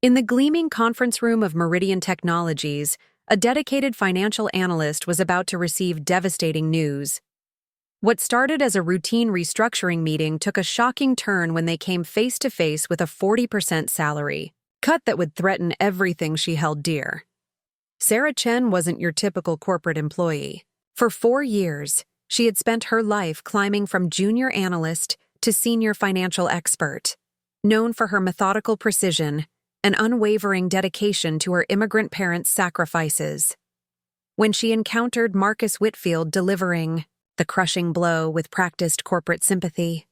In the gleaming conference room of Meridian Technologies, a dedicated financial analyst was about to receive devastating news. What started as a routine restructuring meeting took a shocking turn when they came face to face with a 40% salary cut that would threaten everything she held dear. Sarah Chen wasn't your typical corporate employee. For 4 years, she had spent her life climbing from junior analyst to senior financial expert. Known for her methodical precision and unwavering dedication to her immigrant parents' sacrifices. When she encountered Marcus Whitfield delivering the crushing blow with practiced corporate sympathy,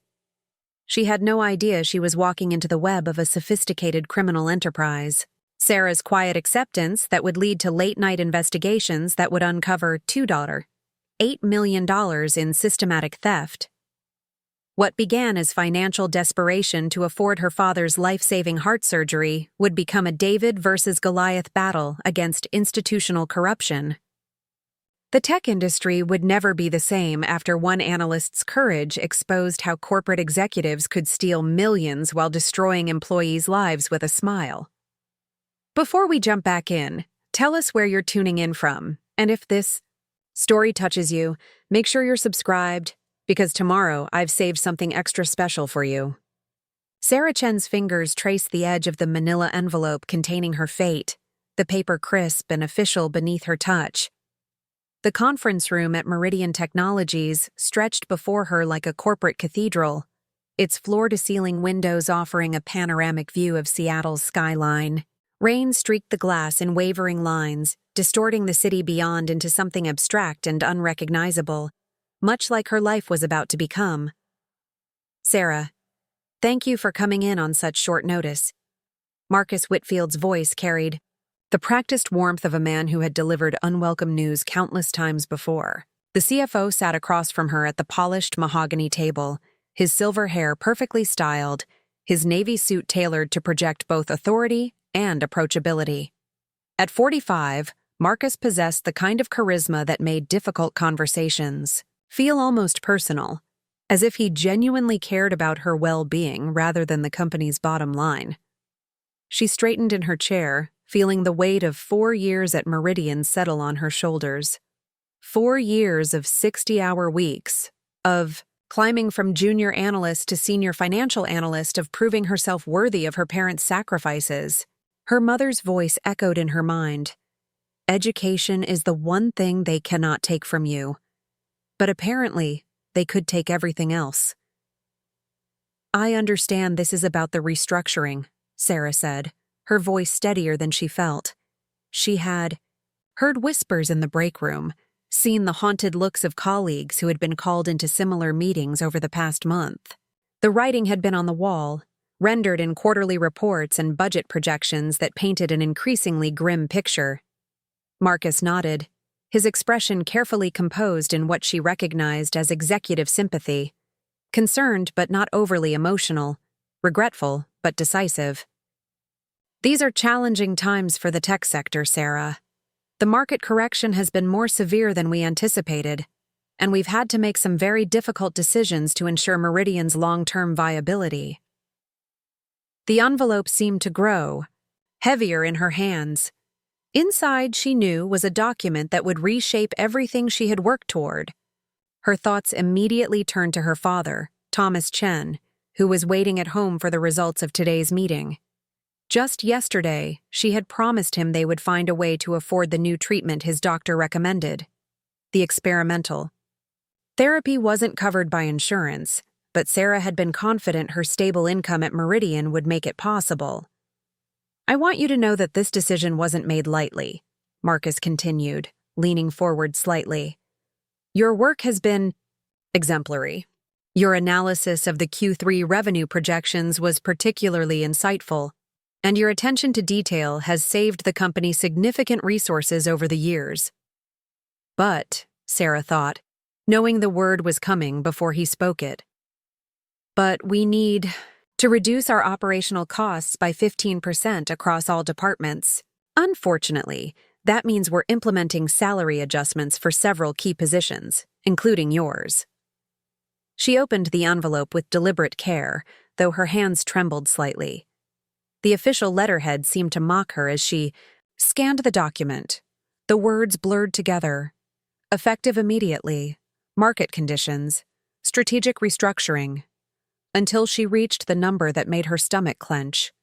she had no idea she was walking into the web of a sophisticated criminal enterprise. Sarah's quiet acceptance that would lead to late-night investigations that would uncover $8 million in systematic theft. What began as financial desperation to afford her father's life-saving heart surgery would become a David versus Goliath battle against institutional corruption. The tech industry would never be the same after one analyst's courage exposed how corporate executives could steal millions while destroying employees' lives with a smile. Before we jump back in, tell us where you're tuning in from, and if this story touches you, make sure you're subscribed, because tomorrow I've saved something extra special for you. Sarah Chen's fingers traced the edge of the manila envelope containing her fate, the paper crisp and official beneath her touch. The conference room at Meridian Technologies stretched before her like a corporate cathedral, its floor-to-ceiling windows offering a panoramic view of Seattle's skyline. Rain streaked the glass in wavering lines, distorting the city beyond into something abstract and unrecognizable, much like her life was about to become. Sarah, thank you for coming in on such short notice. Marcus Whitfield's voice carried the practiced warmth of a man who had delivered unwelcome news countless times before. The CFO sat across from her at the polished mahogany table, his silver hair perfectly styled, his navy suit tailored to project both authority and approachability. At 45, Marcus possessed the kind of charisma that made difficult conversations feel almost personal, as if he genuinely cared about her well-being rather than the company's bottom line. She straightened in her chair, feeling the weight of 4 years at Meridian settle on her shoulders. 4 years of 60-hour weeks, of climbing from junior analyst to senior financial analyst, of proving herself worthy of her parents' sacrifices. Her mother's voice echoed in her mind. Education is the one thing they cannot take from you. But apparently, they could take everything else. I understand this is about the restructuring, Sarah said, her voice steadier than she felt. She had heard whispers in the break room, seen the haunted looks of colleagues who had been called into similar meetings over the past month. The writing had been on the wall, rendered in quarterly reports and budget projections that painted an increasingly grim picture. Marcus nodded, his expression carefully composed in what she recognized as executive sympathy, concerned but not overly emotional, regretful but decisive. These are challenging times for the tech sector, Sarah. The market correction has been more severe than we anticipated, and we've had to make some very difficult decisions to ensure Meridian's long-term viability. The envelope seemed to grow, heavier in her hands. Inside, she knew, was a document that would reshape everything she had worked toward. Her thoughts immediately turned to her father, Thomas Chen, who was waiting at home for the results of today's meeting. Just yesterday, she had promised him they would find a way to afford the new treatment his doctor recommended. The experimental. Therapy wasn't covered by insurance, but Sarah had been confident her stable income at Meridian would make it possible. I want you to know that this decision wasn't made lightly, Marcus continued, leaning forward slightly. Your work has been exemplary. Your analysis of the Q3 revenue projections was particularly insightful, and your attention to detail has saved the company significant resources over the years. But, Sarah thought, knowing the word was coming before he spoke it. But we need to reduce our operational costs by 15% across all departments. Unfortunately, that means we're implementing salary adjustments for several key positions, including yours. She opened the envelope with deliberate care, though her hands trembled slightly. The official letterhead seemed to mock her as she scanned the document. The words blurred together. Effective immediately. Market conditions. Strategic restructuring. Until she reached the number that made her stomach clench.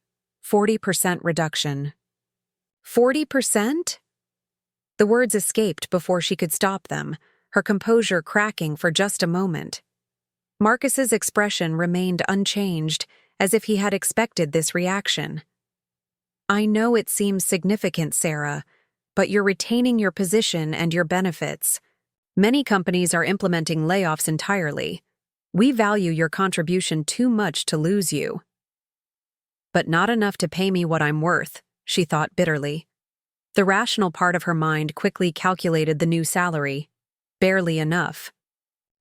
40% reduction. 40%? The words escaped before she could stop them, her composure cracking for just a moment. Marcus's expression remained unchanged, as if he had expected this reaction. I know it seems significant, Sarah, but you're retaining your position and your benefits. Many companies are implementing layoffs entirely. We value your contribution too much to lose you. But not enough to pay me what I'm worth, she thought bitterly. The rational part of her mind quickly calculated the new salary. Barely enough.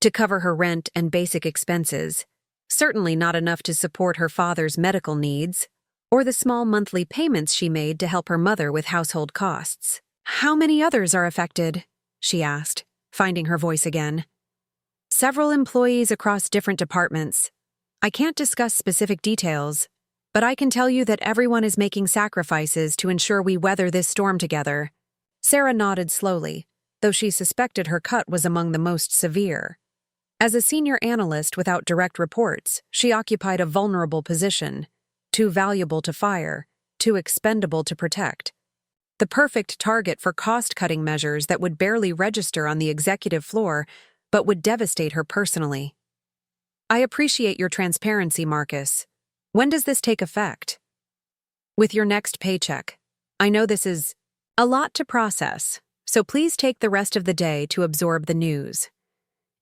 To cover her rent and basic expenses. Certainly not enough to support her father's medical needs, or the small monthly payments she made to help her mother with household costs. How many others are affected? She asked, finding her voice again. Several employees across different departments. I can't discuss specific details, but I can tell you that everyone is making sacrifices to ensure we weather this storm together. Sarah nodded slowly, though she suspected her cut was among the most severe. As a senior analyst without direct reports, she occupied a vulnerable position, too valuable to fire, too expendable to protect. The perfect target for cost-cutting measures that would barely register on the executive floor, but would devastate her personally. I appreciate your transparency, Marcus. When does this take effect? With your next paycheck. I know this is a lot to process, so please take the rest of the day to absorb the news.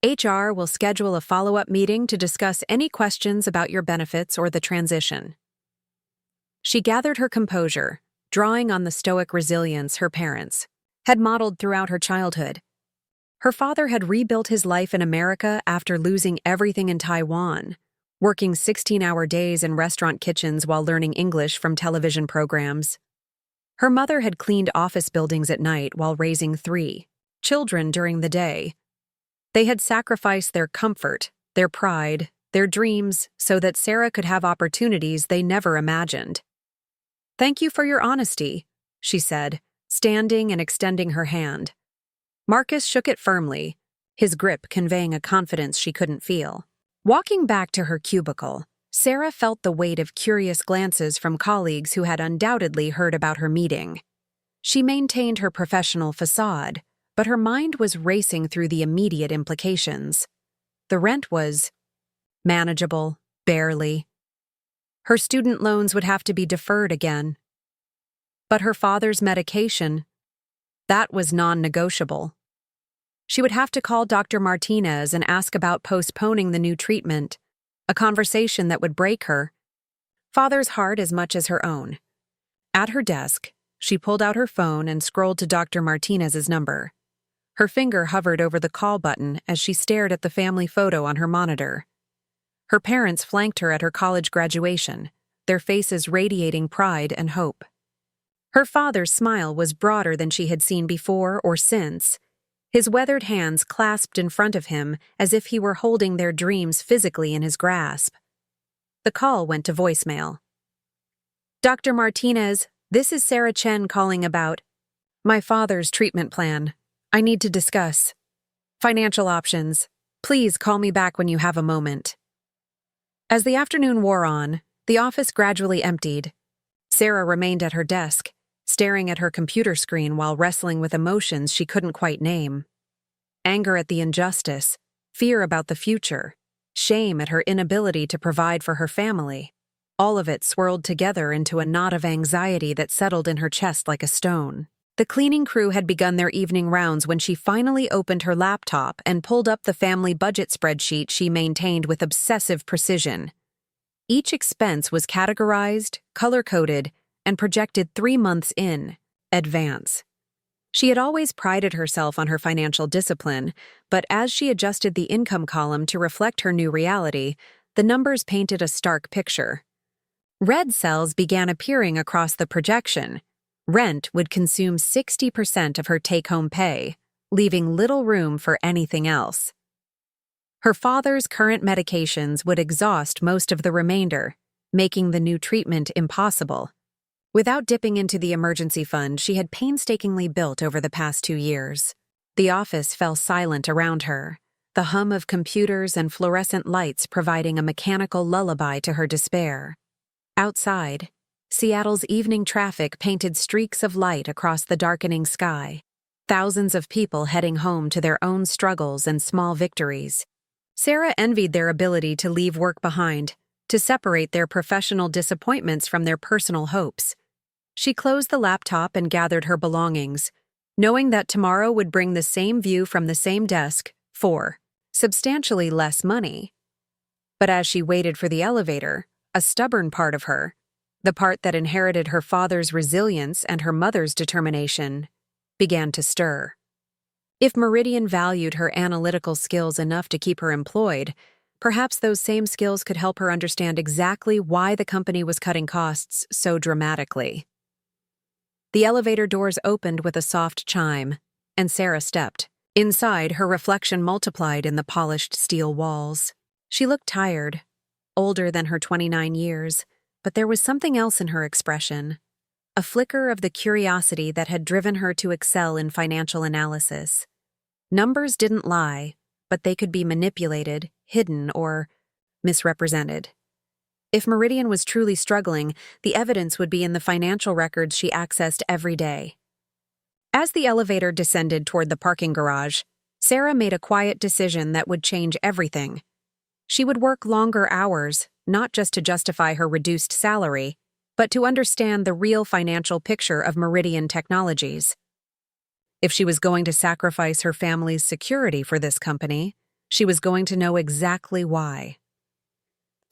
HR will schedule a follow-up meeting to discuss any questions about your benefits or the transition. She gathered her composure, drawing on the stoic resilience her parents had modeled throughout her childhood. Her father had rebuilt his life in America after losing everything in Taiwan, working 16-hour days in restaurant kitchens while learning English from television programs. Her mother had cleaned office buildings at night while raising 3 children during the day. They had sacrificed their comfort, their pride, their dreams so that Sarah could have opportunities they never imagined. Thank you for your honesty, she said, standing and extending her hand. Marcus shook it firmly, his grip conveying a confidence she couldn't feel. Walking back to her cubicle, Sarah felt the weight of curious glances from colleagues who had undoubtedly heard about her meeting. She maintained her professional facade, but her mind was racing through the immediate implications. The rent was manageable, barely. Her student loans would have to be deferred again. But her father's medication, that was non-negotiable. She would have to call Dr. Martinez and ask about postponing the new treatment, a conversation that would break her, father's heart as much as her own. At her desk, she pulled out her phone and scrolled to Dr. Martinez's number. Her finger hovered over the call button as she stared at the family photo on her monitor. Her parents flanked her at her college graduation, their faces radiating pride and hope. Her father's smile was broader than she had seen before or since, his weathered hands clasped in front of him as if he were holding their dreams physically in his grasp. The call went to voicemail. Dr. Martinez, this is Sarah Chen calling about my father's treatment plan. I need to discuss financial options. Please call me back when you have a moment. As the afternoon wore on, the office gradually emptied. Sarah remained at her desk, staring at her computer screen while wrestling with emotions she couldn't quite name. Anger at the injustice, fear about the future, shame at her inability to provide for her family. All of it swirled together into a knot of anxiety that settled in her chest like a stone. The cleaning crew had begun their evening rounds when she finally opened her laptop and pulled up the family budget spreadsheet she maintained with obsessive precision. Each expense was categorized, color-coded, and projected 3 months in advance. She had always prided herself on her financial discipline, but as she adjusted the income column to reflect her new reality, the numbers painted a stark picture. Red cells began appearing across the projection. Rent would consume 60% of her take-home pay, leaving little room for anything else. Her father's current medications would exhaust most of the remainder, making the new treatment impossible. without dipping into the emergency fund she had painstakingly built over the past 2 years. The office fell silent around her, the hum of computers and fluorescent lights providing a mechanical lullaby to her despair. Outside, Seattle's evening traffic painted streaks of light across the darkening sky, thousands of people heading home to their own struggles and small victories. Sarah envied their ability to leave work behind, to separate their professional disappointments from their personal hopes. She closed the laptop and gathered her belongings, knowing that tomorrow would bring the same view from the same desk for substantially less money. But as she waited for the elevator, a stubborn part of her, the part that inherited her father's resilience and her mother's determination, began to stir. If Meridian valued her analytical skills enough to keep her employed, perhaps those same skills could help her understand exactly why the company was cutting costs so dramatically. The elevator doors opened with a soft chime, and Sarah stepped. Inside, her reflection multiplied in the polished steel walls. She looked tired, older than her 29 years, but there was something else in her expression, a flicker of the curiosity that had driven her to excel in financial analysis. Numbers didn't lie, but they could be manipulated, hidden, or misrepresented. If Meridian was truly struggling, the evidence would be in the financial records she accessed every day. As the elevator descended toward the parking garage, Sarah made a quiet decision that would change everything. She would work longer hours, not just to justify her reduced salary, but to understand the real financial picture of Meridian Technologies. If she was going to sacrifice her family's security for this company, she was going to know exactly why.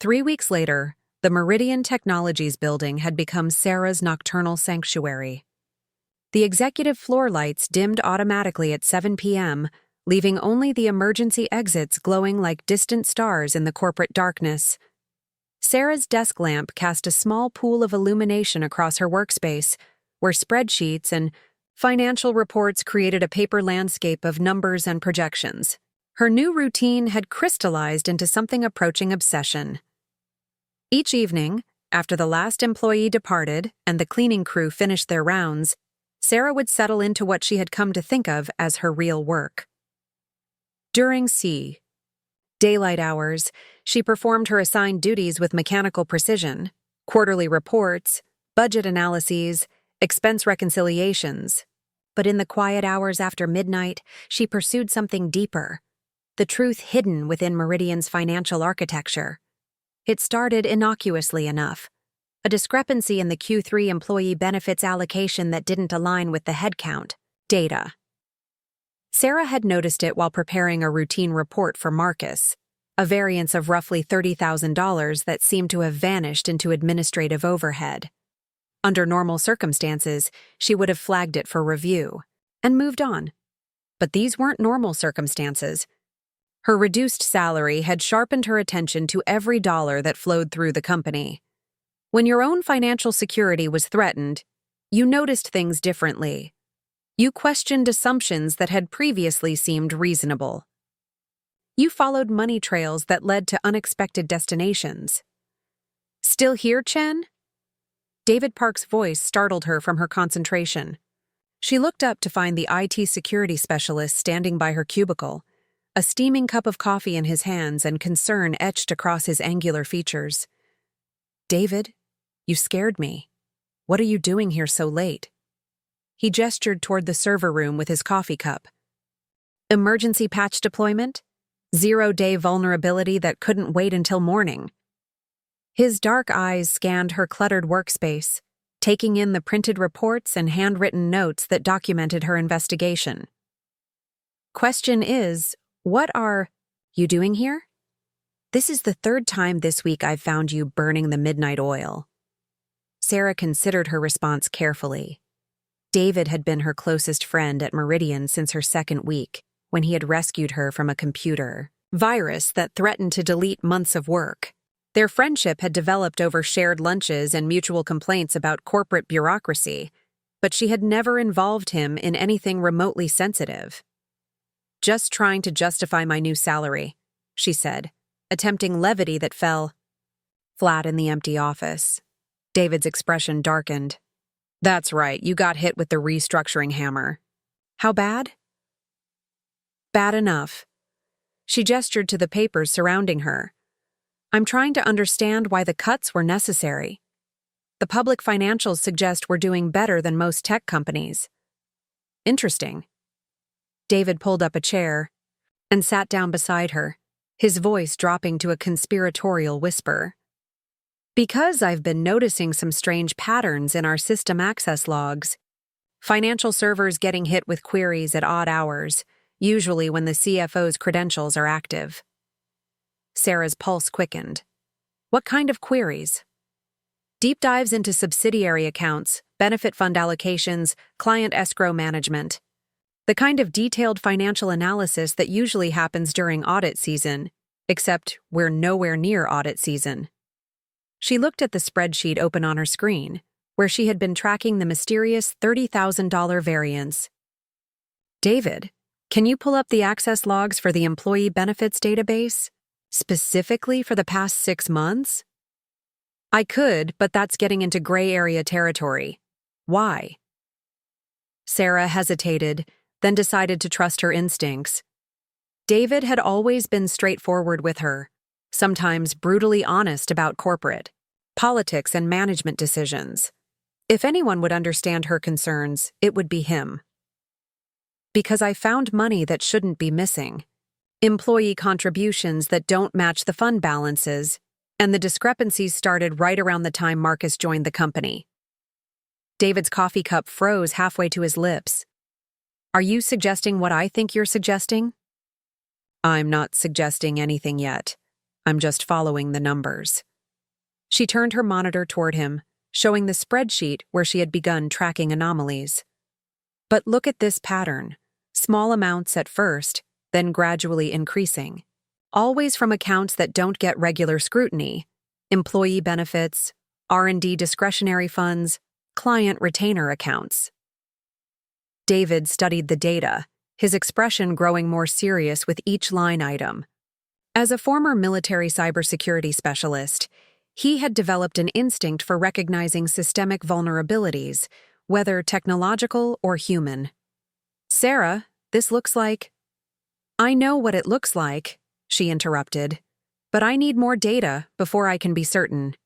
3 weeks later, the Meridian Technologies building had become Sarah's nocturnal sanctuary. The executive floor lights dimmed automatically at 7 p.m., leaving only the emergency exits glowing like distant stars in the corporate darkness. Sarah's desk lamp cast a small pool of illumination across her workspace, where spreadsheets and financial reports created a paper landscape of numbers and projections. Her new routine had crystallized into something approaching obsession. Each evening, after the last employee departed and the cleaning crew finished their rounds, Sarah would settle into what she had come to think of as her real work. During daylight hours, she performed her assigned duties with mechanical precision: quarterly reports, budget analyses, expense reconciliations. But in the quiet hours after midnight, she pursued something deeper, the truth hidden within Meridian's financial architecture. It started innocuously enough: a discrepancy in the Q3 employee benefits allocation that didn't align with the headcount data. Sarah had noticed it while preparing a routine report for Marcus, a variance of roughly $30,000 that seemed to have vanished into administrative overhead. Under normal circumstances, she would have flagged it for review and moved on. But these weren't normal circumstances. Her reduced salary had sharpened her attention to every dollar that flowed through the company. When your own financial security was threatened, you noticed things differently. You questioned assumptions that had previously seemed reasonable. You followed money trails that led to unexpected destinations. "Still here, Chen?" David Park's voice startled her from her concentration. She looked up to find the IT security specialist standing by her cubicle, a steaming cup of coffee in his hands and concern etched across his angular features. "David, you scared me. What are you doing here so late?" He gestured toward the server room with his coffee cup. "Emergency patch deployment? 0-day vulnerability that couldn't wait until morning." His dark eyes scanned her cluttered workspace, taking in the printed reports and handwritten notes that documented her investigation. "Question is, what are you doing here? This is the 3rd time this week I've found you burning the midnight oil." Sarah considered her response carefully. David had been her closest friend at Meridian since her 2nd week, when he had rescued her from a computer virus that threatened to delete months of work. Their friendship had developed over shared lunches and mutual complaints about corporate bureaucracy, but she had never involved him in anything remotely sensitive. "Just trying to justify my new salary," she said, attempting levity that fell flat in the empty office. David's expression darkened. That's right, you got hit with the restructuring hammer. How bad? Bad enough. She gestured to the papers surrounding her. I'm trying to understand why the cuts were necessary. The public financials suggest we're doing better than most tech companies. Interesting. David pulled up a chair and sat down beside her, his voice dropping to a conspiratorial whisper. Because I've been noticing some strange patterns in our system access logs. Financial servers getting hit with queries at odd hours, usually when the CFO's credentials are active. Sarah's pulse quickened. What kind of queries? Deep dives into subsidiary accounts, benefit fund allocations, client escrow management. The kind of detailed financial analysis that usually happens during audit season, except we're nowhere near audit season. She looked at the spreadsheet open on her screen, where she had been tracking the mysterious $30,000 variance. David, can you pull up the access logs for the employee benefits database, specifically for the past 6 months? I could, but that's getting into gray area territory. Why? Sarah hesitated, then decided to trust her instincts. David had always been straightforward with her, sometimes brutally honest about corporate, politics, and management decisions. If anyone would understand her concerns, it would be him. Because I found money that shouldn't be missing. Employee contributions that don't match the fund balances, and the discrepancies started right around the time Marcus joined the company. David's coffee cup froze halfway to his lips. Are you suggesting what I think you're suggesting? I'm not suggesting anything yet. I'm just following the numbers. She turned her monitor toward him, showing the spreadsheet where she had begun tracking anomalies. But look at this pattern. Small amounts at first, then gradually increasing. Always from accounts that don't get regular scrutiny. Employee benefits, R&D discretionary funds, client retainer accounts. David studied the data, his expression growing more serious with each line item. As a former military cybersecurity specialist, he had developed an instinct for recognizing systemic vulnerabilities, whether technological or human. Sarah, this looks like... I know what it looks like, she interrupted, but I need more data before I can be certain.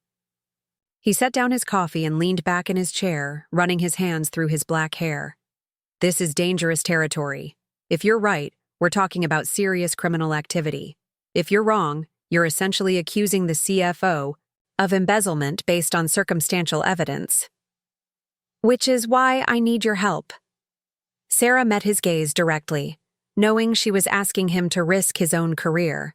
He set down his coffee and leaned back in his chair, running his hands through his black hair. This is dangerous territory. If you're right, we're talking about serious criminal activity. If you're wrong, you're essentially accusing the CFO of embezzlement based on circumstantial evidence. Which is why I need your help. Sarah met his gaze directly, knowing she was asking him to risk his own career.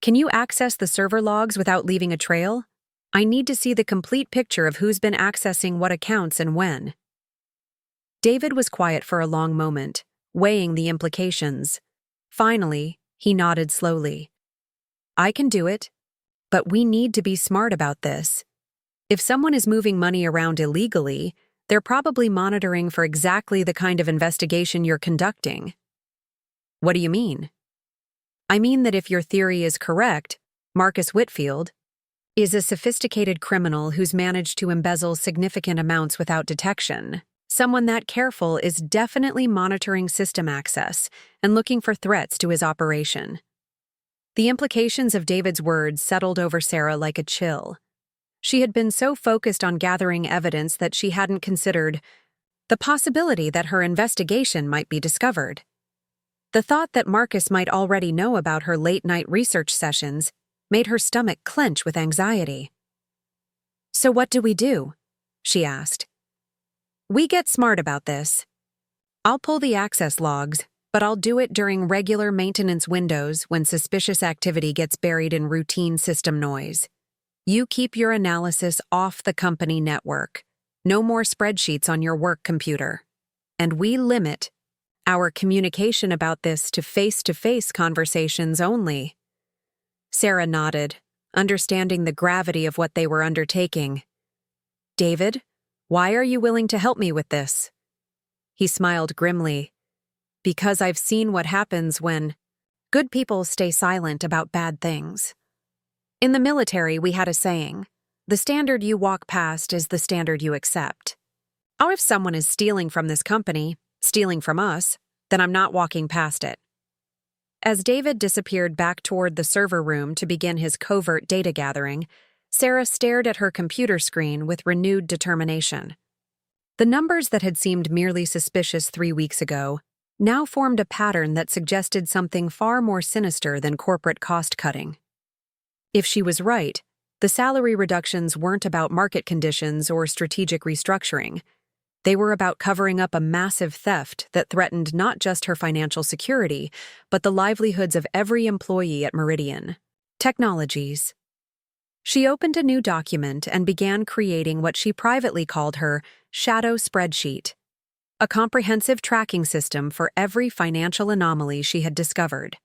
Can you access the server logs without leaving a trail? I need to see the complete picture of who's been accessing what accounts and when. David was quiet for a long moment, weighing the implications. Finally, he nodded slowly. I can do it, but we need to be smart about this. If someone is moving money around illegally, they're probably monitoring for exactly the kind of investigation you're conducting. What do you mean? I mean that if your theory is correct, Marcus Whitfield is a sophisticated criminal who's managed to embezzle significant amounts without detection. Someone that careful is definitely monitoring system access and looking for threats to his operation. The implications of David's words settled over Sarah like a chill. She had been so focused on gathering evidence that she hadn't considered the possibility that her investigation might be discovered. The thought that Marcus might already know about her late-night research sessions made her stomach clench with anxiety. So what do we do? She asked. We get smart about this. I'll pull the access logs, but I'll do it during regular maintenance windows when suspicious activity gets buried in routine system noise. You keep your analysis off the company network. No more spreadsheets on your work computer. And we limit our communication about this to face-to-face conversations only. Sarah nodded, understanding the gravity of what they were undertaking. David, why are you willing to help me with this? He smiled grimly. Because I've seen what happens when good people stay silent about bad things. In the military, we had a saying, the standard you walk past is the standard you accept. Oh, if someone is stealing from this company, stealing from us, then I'm not walking past it. As David disappeared back toward the server room to begin his covert data gathering, Sarah stared at her computer screen with renewed determination. The numbers that had seemed merely suspicious 3 weeks ago now formed a pattern that suggested something far more sinister than corporate cost-cutting. If she was right, the salary reductions weren't about market conditions or strategic restructuring. They were about covering up a massive theft that threatened not just her financial security, but the livelihoods of every employee at Meridian Technologies. She opened a new document and began creating what she privately called her shadow spreadsheet, a comprehensive tracking system for every financial anomaly she had discovered.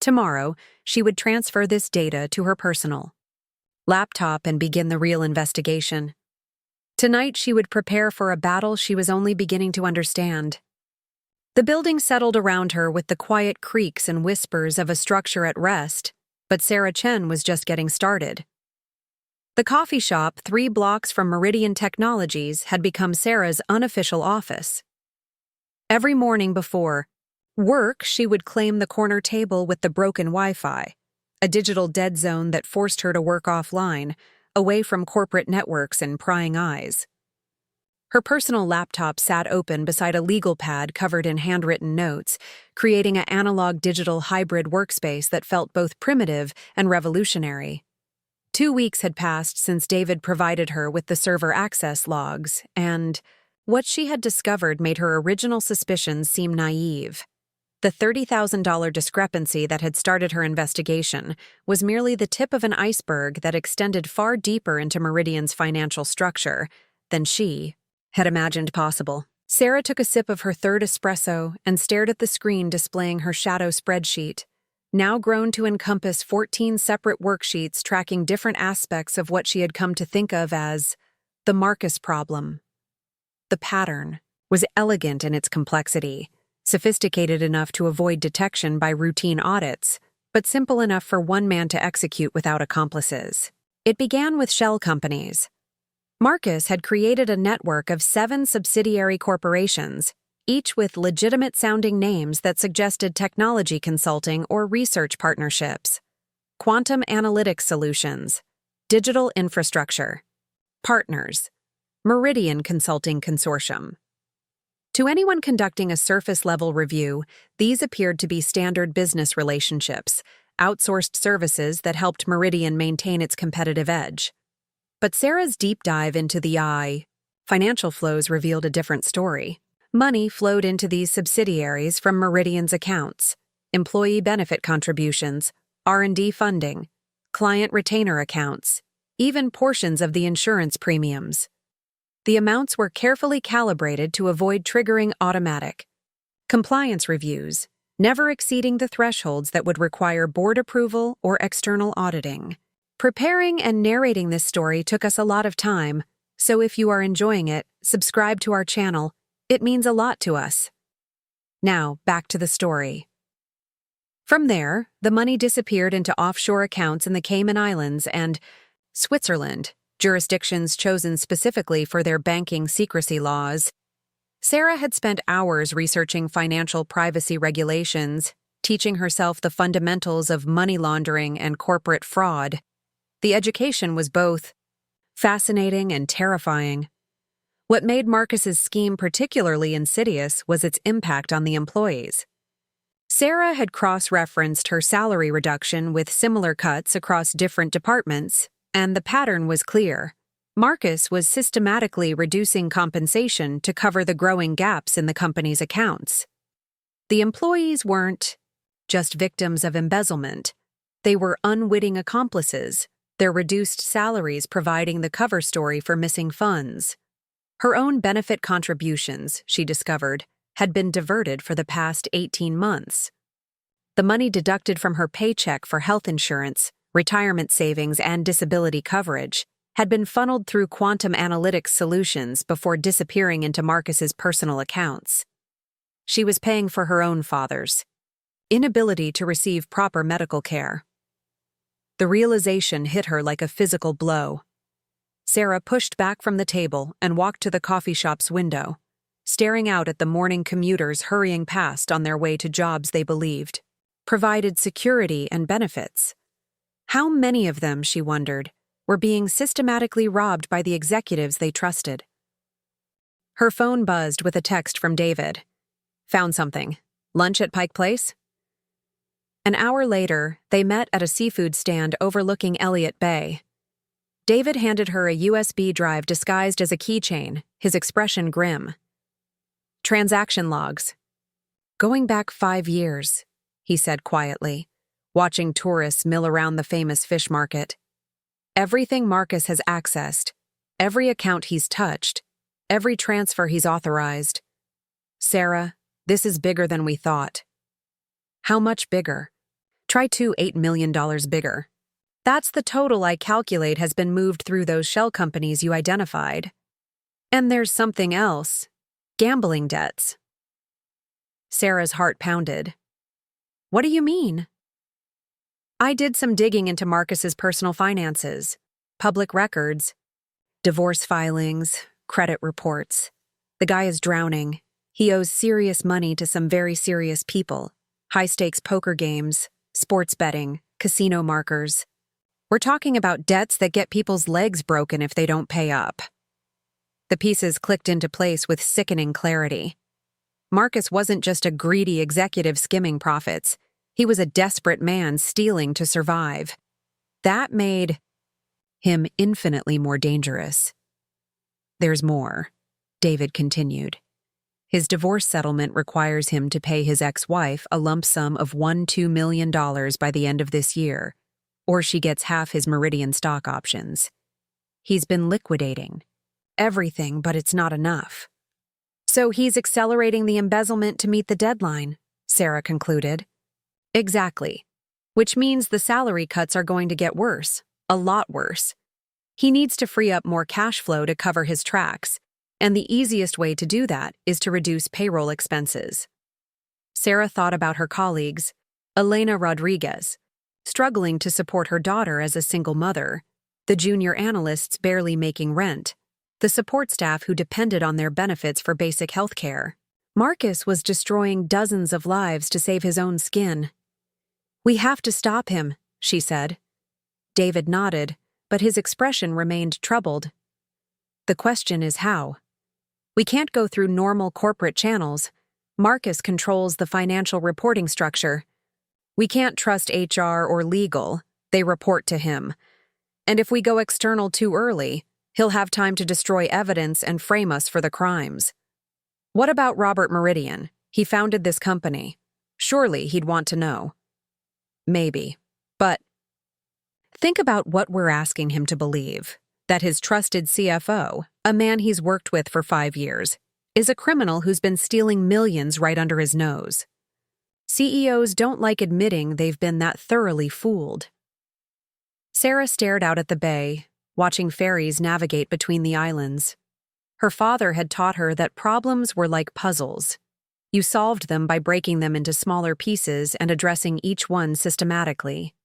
Tomorrow, she would transfer this data to her personal laptop and begin the real investigation. Tonight, she would prepare for a battle she was only beginning to understand. The building settled around her with the quiet creaks and whispers of a structure at rest, but Sarah Chen was just getting started. The coffee shop 3 blocks from Meridian Technologies had become Sarah's unofficial office. Every morning before work, she would claim the corner table with the broken Wi-Fi, a digital dead zone that forced her to work offline, away from corporate networks and prying eyes. Her personal laptop sat open beside a legal pad covered in handwritten notes, creating an analog-digital hybrid workspace that felt both primitive and revolutionary. 2 weeks had passed since David provided her with the server access logs, and what she had discovered made her original suspicions seem naive. The $30,000 discrepancy that had started her investigation was merely the tip of an iceberg that extended far deeper into Meridian's financial structure than she had imagined possible. Sarah took a sip of her third espresso and stared at the screen displaying her shadow spreadsheet, now grown to encompass 14 separate worksheets tracking different aspects of what she had come to think of as the Marcus problem. The pattern was elegant in its complexity, sophisticated enough to avoid detection by routine audits, but simple enough for one man to execute without accomplices. It began with shell companies. Marcus had created a network of 7 subsidiary corporations, each with legitimate-sounding names that suggested technology consulting or research partnerships. Quantum Analytics Solutions, Digital Infrastructure, Partners, Meridian Consulting Consortium. To anyone conducting a surface-level review, these appeared to be standard business relationships, outsourced services that helped Meridian maintain its competitive edge. But Sarah's deep dive into the financial flows revealed a different story. Money flowed into these subsidiaries from Meridian's accounts: employee benefit contributions, R&D funding, client retainer accounts, even portions of the insurance premiums. The amounts were carefully calibrated to avoid triggering automatic compliance reviews, never exceeding the thresholds that would require board approval or external auditing. Preparing and narrating this story took us a lot of time, so if you are enjoying it, subscribe to our channel. It means a lot to us. Now, back to the story. From there, the money disappeared into offshore accounts in the Cayman Islands and Switzerland, jurisdictions chosen specifically for their banking secrecy laws. Sarah had spent hours researching financial privacy regulations, teaching herself the fundamentals of money laundering and corporate fraud. The education was both fascinating and terrifying. What made Marcus's scheme particularly insidious was its impact on the employees. Sarah had cross-referenced her salary reduction with similar cuts across different departments, and the pattern was clear. Marcus was systematically reducing compensation to cover the growing gaps in the company's accounts. The employees weren't just victims of embezzlement. They were unwitting accomplices, their reduced salaries providing the cover story for missing funds. Her own benefit contributions, she discovered, had been diverted for the past 18 months. The money deducted from her paycheck for health insurance, retirement savings, and disability coverage had been funneled through Quantum Analytics Solutions before disappearing into Marcus's personal accounts. She was paying for her own father's inability to receive proper medical care. The realization hit her like a physical blow. Sarah pushed back from the table and walked to the coffee shop's window, staring out at the morning commuters hurrying past on their way to jobs they believed provided security and benefits. How many of them, she wondered, were being systematically robbed by the executives they trusted? Her phone buzzed with a text from David. Found something. Lunch at Pike Place? An hour later, they met at a seafood stand overlooking Elliott Bay. David handed her a USB drive disguised as a keychain, his expression grim. Transaction logs. Going back 5 years, he said quietly, watching tourists mill around the famous fish market. Everything Marcus has accessed, every account he's touched, every transfer he's authorized. Sarah, this is bigger than we thought. How much bigger? Try $8 million bigger. That's the total I calculate has been moved through those shell companies you identified. And there's something else. Gambling debts. Sarah's heart pounded. What do you mean? I did some digging into Marcus's personal finances, public records, divorce filings, credit reports. The guy is drowning. He owes serious money to some very serious people. High-stakes poker games, sports betting, casino markers. We're talking about debts that get people's legs broken if they don't pay up. The pieces clicked into place with sickening clarity. Marcus wasn't just a greedy executive skimming profits. He was a desperate man stealing to survive. That made him infinitely more dangerous. There's more, David continued. His divorce settlement requires him to pay his ex-wife a lump sum of $2 million by the end of this year, or she gets half his Meridian stock options. He's been liquidating everything, but it's not enough. So he's accelerating the embezzlement to meet the deadline, Sarah concluded. Exactly. Which means the salary cuts are going to get worse, a lot worse. He needs to free up more cash flow to cover his tracks, and the easiest way to do that is to reduce payroll expenses. Sarah thought about her colleagues, Elena Rodriguez, struggling to support her daughter as a single mother, the junior analysts barely making rent, the support staff who depended on their benefits for basic health care. Marcus was destroying dozens of lives to save his own skin. We have to stop him, she said. David nodded, but his expression remained troubled. The question is how. We can't go through normal corporate channels. Marcus controls the financial reporting structure. We can't trust HR or legal. They report to him. And if we go external too early, he'll have time to destroy evidence and frame us for the crimes. What about Robert Meridian? He founded this company. Surely he'd want to know. Maybe. But think about what we're asking him to believe. That his trusted CFO, a man he's worked with for 5 years, is a criminal who's been stealing millions right under his nose. CEOs don't like admitting they've been that thoroughly fooled. Sarah stared out at the bay, watching ferries navigate between the islands. Her father had taught her that problems were like puzzles. You solved them by breaking them into smaller pieces and addressing each one systematically.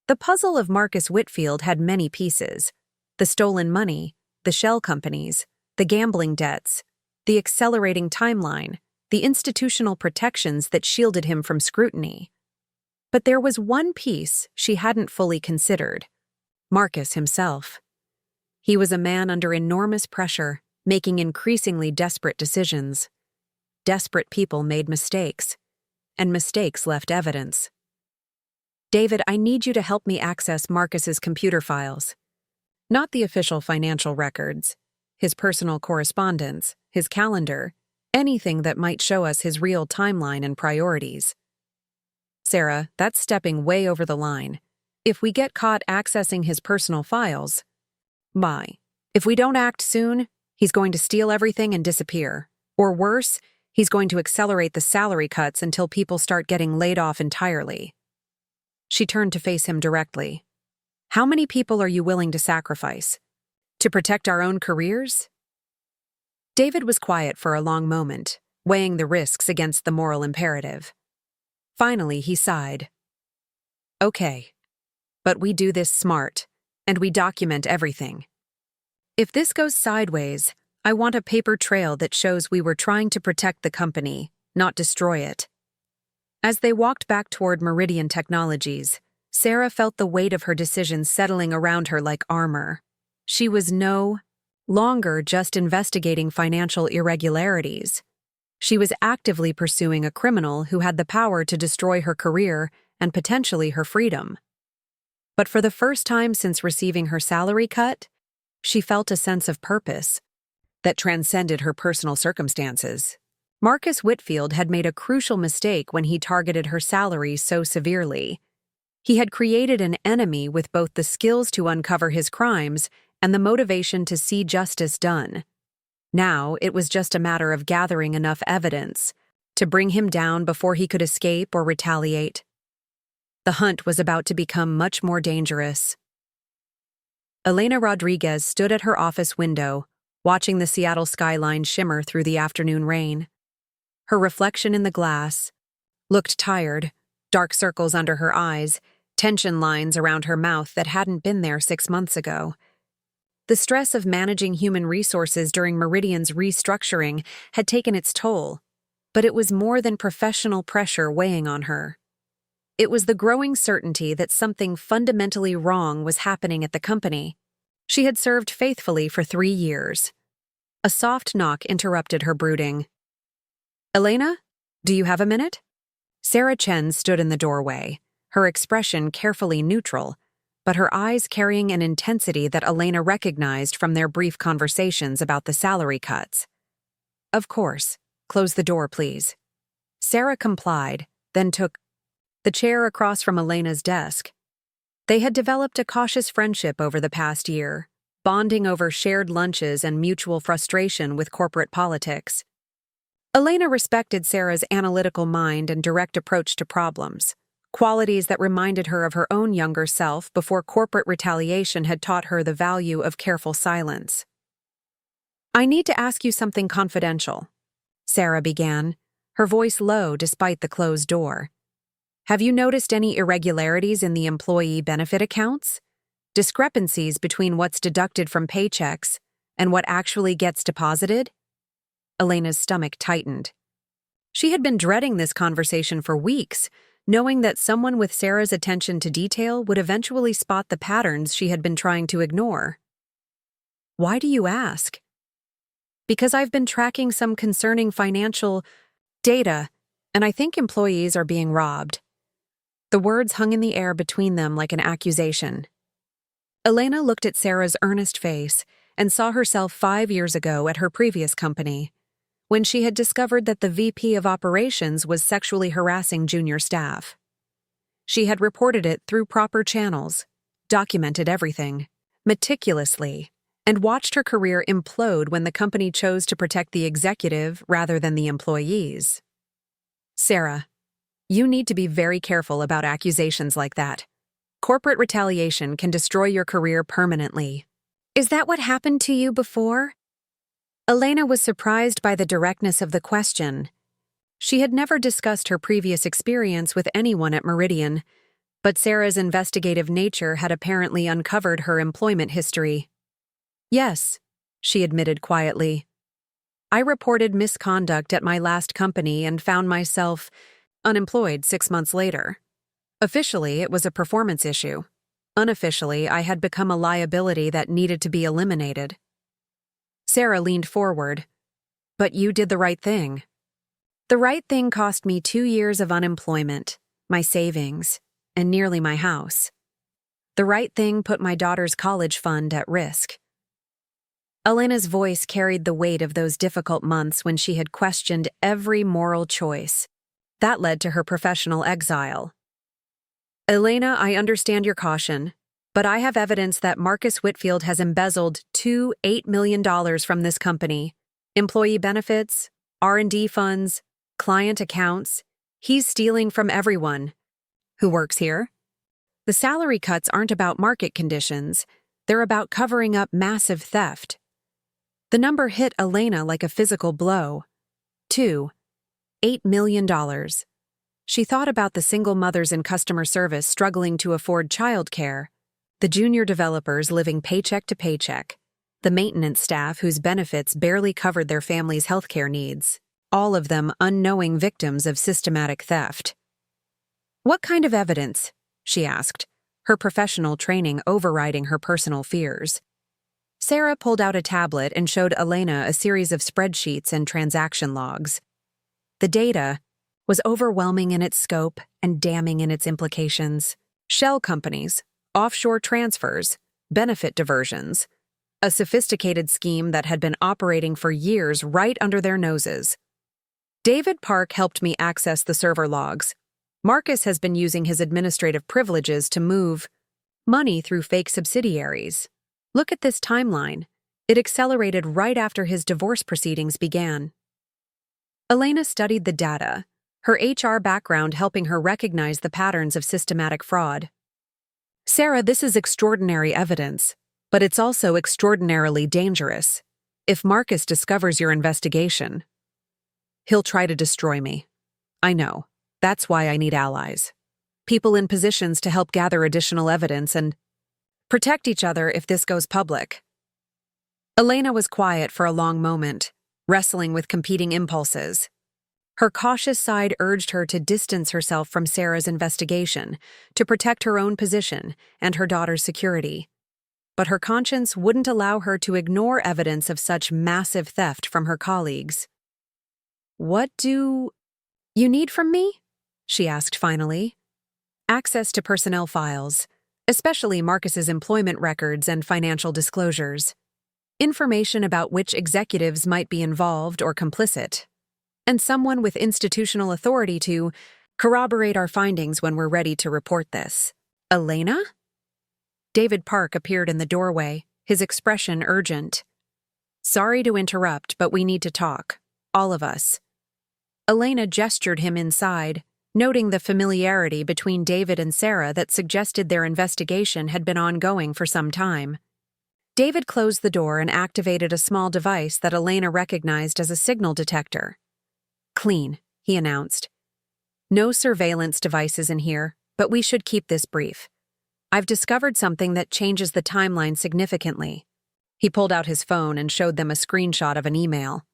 The puzzle of Marcus Whitfield had many pieces. The stolen money, the shell companies, the gambling debts, the accelerating timeline, the institutional protections that shielded him from scrutiny. But there was one piece she hadn't fully considered: Marcus himself. He was a man under enormous pressure, making increasingly desperate decisions. Desperate people made mistakes, and mistakes left evidence. David, I need you to help me access Marcus's computer files. Not the official financial records, his personal correspondence, his calendar, anything that might show us his real timeline and priorities. Sarah, that's stepping way over the line. If we get caught accessing his personal files, if we don't act soon, he's going to steal everything and disappear. Or worse, he's going to accelerate the salary cuts until people start getting laid off entirely. She turned to face him directly. How many people are you willing to sacrifice? To protect our own careers? David was quiet for a long moment, weighing the risks against the moral imperative. Finally, he sighed. Okay. But we do this smart, and we document everything. If this goes sideways, I want a paper trail that shows we were trying to protect the company, not destroy it. As they walked back toward Meridian Technologies, Sarah felt the weight of her decision settling around her like armor. She was no longer just investigating financial irregularities. She was actively pursuing a criminal who had the power to destroy her career and potentially her freedom. But for the first time since receiving her salary cut, she felt a sense of purpose that transcended her personal circumstances. Marcus Whitfield had made a crucial mistake when he targeted her salary so severely. He had created an enemy with both the skills to uncover his crimes and the motivation to see justice done. Now, it was just a matter of gathering enough evidence to bring him down before he could escape or retaliate. The hunt was about to become much more dangerous. Elena Rodriguez stood at her office window, watching the Seattle skyline shimmer through the afternoon rain. Her reflection in the glass looked tired, dark circles under her eyes, tension lines around her mouth that hadn't been there 6 months ago. The stress of managing human resources during Meridian's restructuring had taken its toll, but it was more than professional pressure weighing on her. It was the growing certainty that something fundamentally wrong was happening at the company. She had served faithfully for 3 years. A soft knock interrupted her brooding. "Elena, do you have a minute?" Sarah Chen stood in the doorway, her expression carefully neutral, but her eyes carrying an intensity that Elena recognized from their brief conversations about the salary cuts. "Of course. Close the door, please." Sarah complied, then took the chair across from Elena's desk. They had developed a cautious friendship over the past year, bonding over shared lunches and mutual frustration with corporate politics. Elena respected Sarah's analytical mind and direct approach to problems, qualities that reminded her of her own younger self before corporate retaliation had taught her the value of careful silence. "I need to ask you something confidential," Sarah began, her voice low despite the closed door. "Have you noticed any irregularities in the employee benefit accounts? Discrepancies between what's deducted from paychecks and what actually gets deposited?" Elena's stomach tightened. She had been dreading this conversation for weeks, knowing that someone with Sarah's attention to detail would eventually spot the patterns she had been trying to ignore. "Why do you ask?" "Because I've been tracking some concerning financial data, and I think employees are being robbed." The words hung in the air between them like an accusation. Elena looked at Sarah's earnest face and saw herself 5 years ago at her previous company, when she had discovered that the VP of operations was sexually harassing junior staff. She had reported it through proper channels, documented everything, meticulously, and watched her career implode when the company chose to protect the executive rather than the employees. "Sarah, you need to be very careful about accusations like that. Corporate retaliation can destroy your career permanently." "Is that what happened to you before?" Elena was surprised by the directness of the question. She had never discussed her previous experience with anyone at Meridian, but Sarah's investigative nature had apparently uncovered her employment history. "Yes," she admitted quietly. "I reported misconduct at my last company and found myself unemployed 6 months later. Officially, it was a performance issue. Unofficially, I had become a liability that needed to be eliminated." Sarah leaned forward. "But you did the right thing." "The right thing cost me 2 years of unemployment, my savings, and nearly my house. The right thing put my daughter's college fund at risk." Elena's voice carried the weight of those difficult months when she had questioned every moral choice. That led to her professional exile. "Elena, I understand your caution, but I have evidence that Marcus Whitfield has embezzled $8 million from this company. Employee benefits, R&D funds, client accounts. He's stealing from everyone who works here. The salary cuts aren't about market conditions. They're about covering up massive theft." The number hit Elena like a physical blow. $8 million. She thought about the single mothers in customer service struggling to afford childcare, the junior developers living paycheck to paycheck, the maintenance staff whose benefits barely covered their family's healthcare needs, all of them unknowing victims of systematic theft. "What kind of evidence?" she asked, her professional training overriding her personal fears. Sarah pulled out a tablet and showed Elena a series of spreadsheets and transaction logs. The data was overwhelming in its scope and damning in its implications. Shell companies, offshore transfers, benefit diversions, a sophisticated scheme that had been operating for years right under their noses. David Park helped me access the server logs. Marcus has been using his administrative privileges to move money through fake subsidiaries. Look at this timeline. It accelerated right after his divorce proceedings began. Elena studied the data, her HR background helping her recognize the patterns of systematic fraud. "Sarah, this is extraordinary evidence, but it's also extraordinarily dangerous. If Marcus discovers your investigation, he'll try to destroy me. I know. That's why I need allies. People in positions to help gather additional evidence and protect each other if this goes public." Elena was quiet for a long moment, wrestling with competing impulses. Her cautious side urged her to distance herself from Sarah's investigation, to protect her own position and her daughter's security. But her conscience wouldn't allow her to ignore evidence of such massive theft from her colleagues. "What do you need from me?" she asked finally. "Access to personnel files, especially Marcus's employment records and financial disclosures. Information about which executives might be involved or complicit. And someone with institutional authority to corroborate our findings when we're ready to report this." "Elena?" David Park appeared in the doorway, his expression urgent. "Sorry to interrupt, but we need to talk. All of us." Elena gestured him inside, noting the familiarity between David and Sarah that suggested their investigation had been ongoing for some time. David closed the door and activated a small device that Elena recognized as a signal detector. "Clean," he announced. "No surveillance devices in here, but we should keep this brief. I've discovered something that changes the timeline significantly." He pulled out his phone and showed them a screenshot of an email.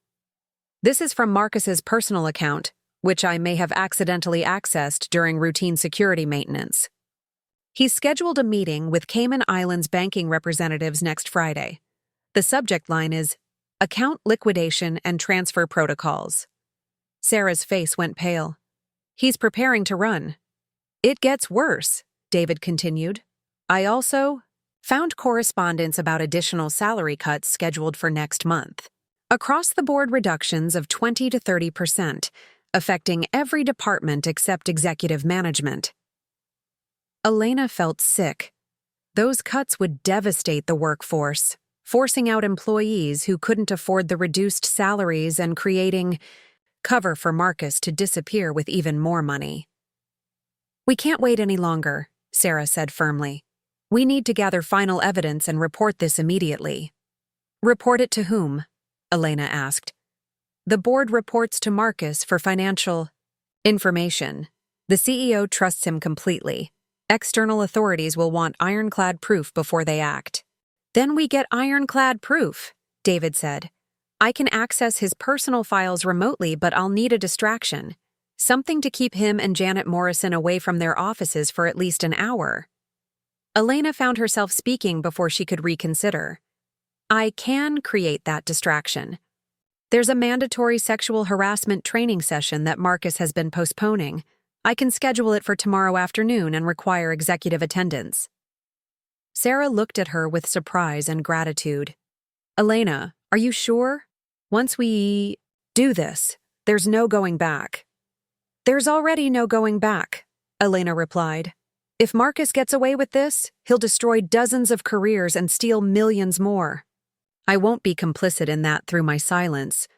"This is from Marcus's personal account, which I may have accidentally accessed during routine security maintenance. He's scheduled a meeting with Cayman Islands banking representatives next Friday. The subject line is Account Liquidation and Transfer Protocols." Sarah's face went pale. "He's preparing to run." "It gets worse," David continued. "I also found correspondence about additional salary cuts scheduled for next month. Across-the-board reductions of 20 to 30%, affecting every department except executive management." Elena felt sick. Those cuts would devastate the workforce, forcing out employees who couldn't afford the reduced salaries and creating cover for Marcus to disappear with even more money. "We can't wait any longer," Sarah said firmly. "We need to gather final evidence and report this immediately." "Report it to whom?" Elena asked. "The board reports to Marcus for financial information. The CEO trusts him completely. External authorities will want ironclad proof before they act." "Then we get ironclad proof," David said. "I can access his personal files remotely, but I'll need a distraction. Something to keep him and Janet Morrison away from their offices for at least an hour." Elena found herself speaking before she could reconsider. "I can create that distraction. There's a mandatory sexual harassment training session that Marcus has been postponing. I can schedule it for tomorrow afternoon and require executive attendance." Sarah looked at her with surprise and gratitude. "Elena, are you sure? Once we do this, there's no going back." "There's already no going back," Elena replied. "If Marcus gets away with this, he'll destroy dozens of careers and steal millions more. I won't be complicit in that through my silence."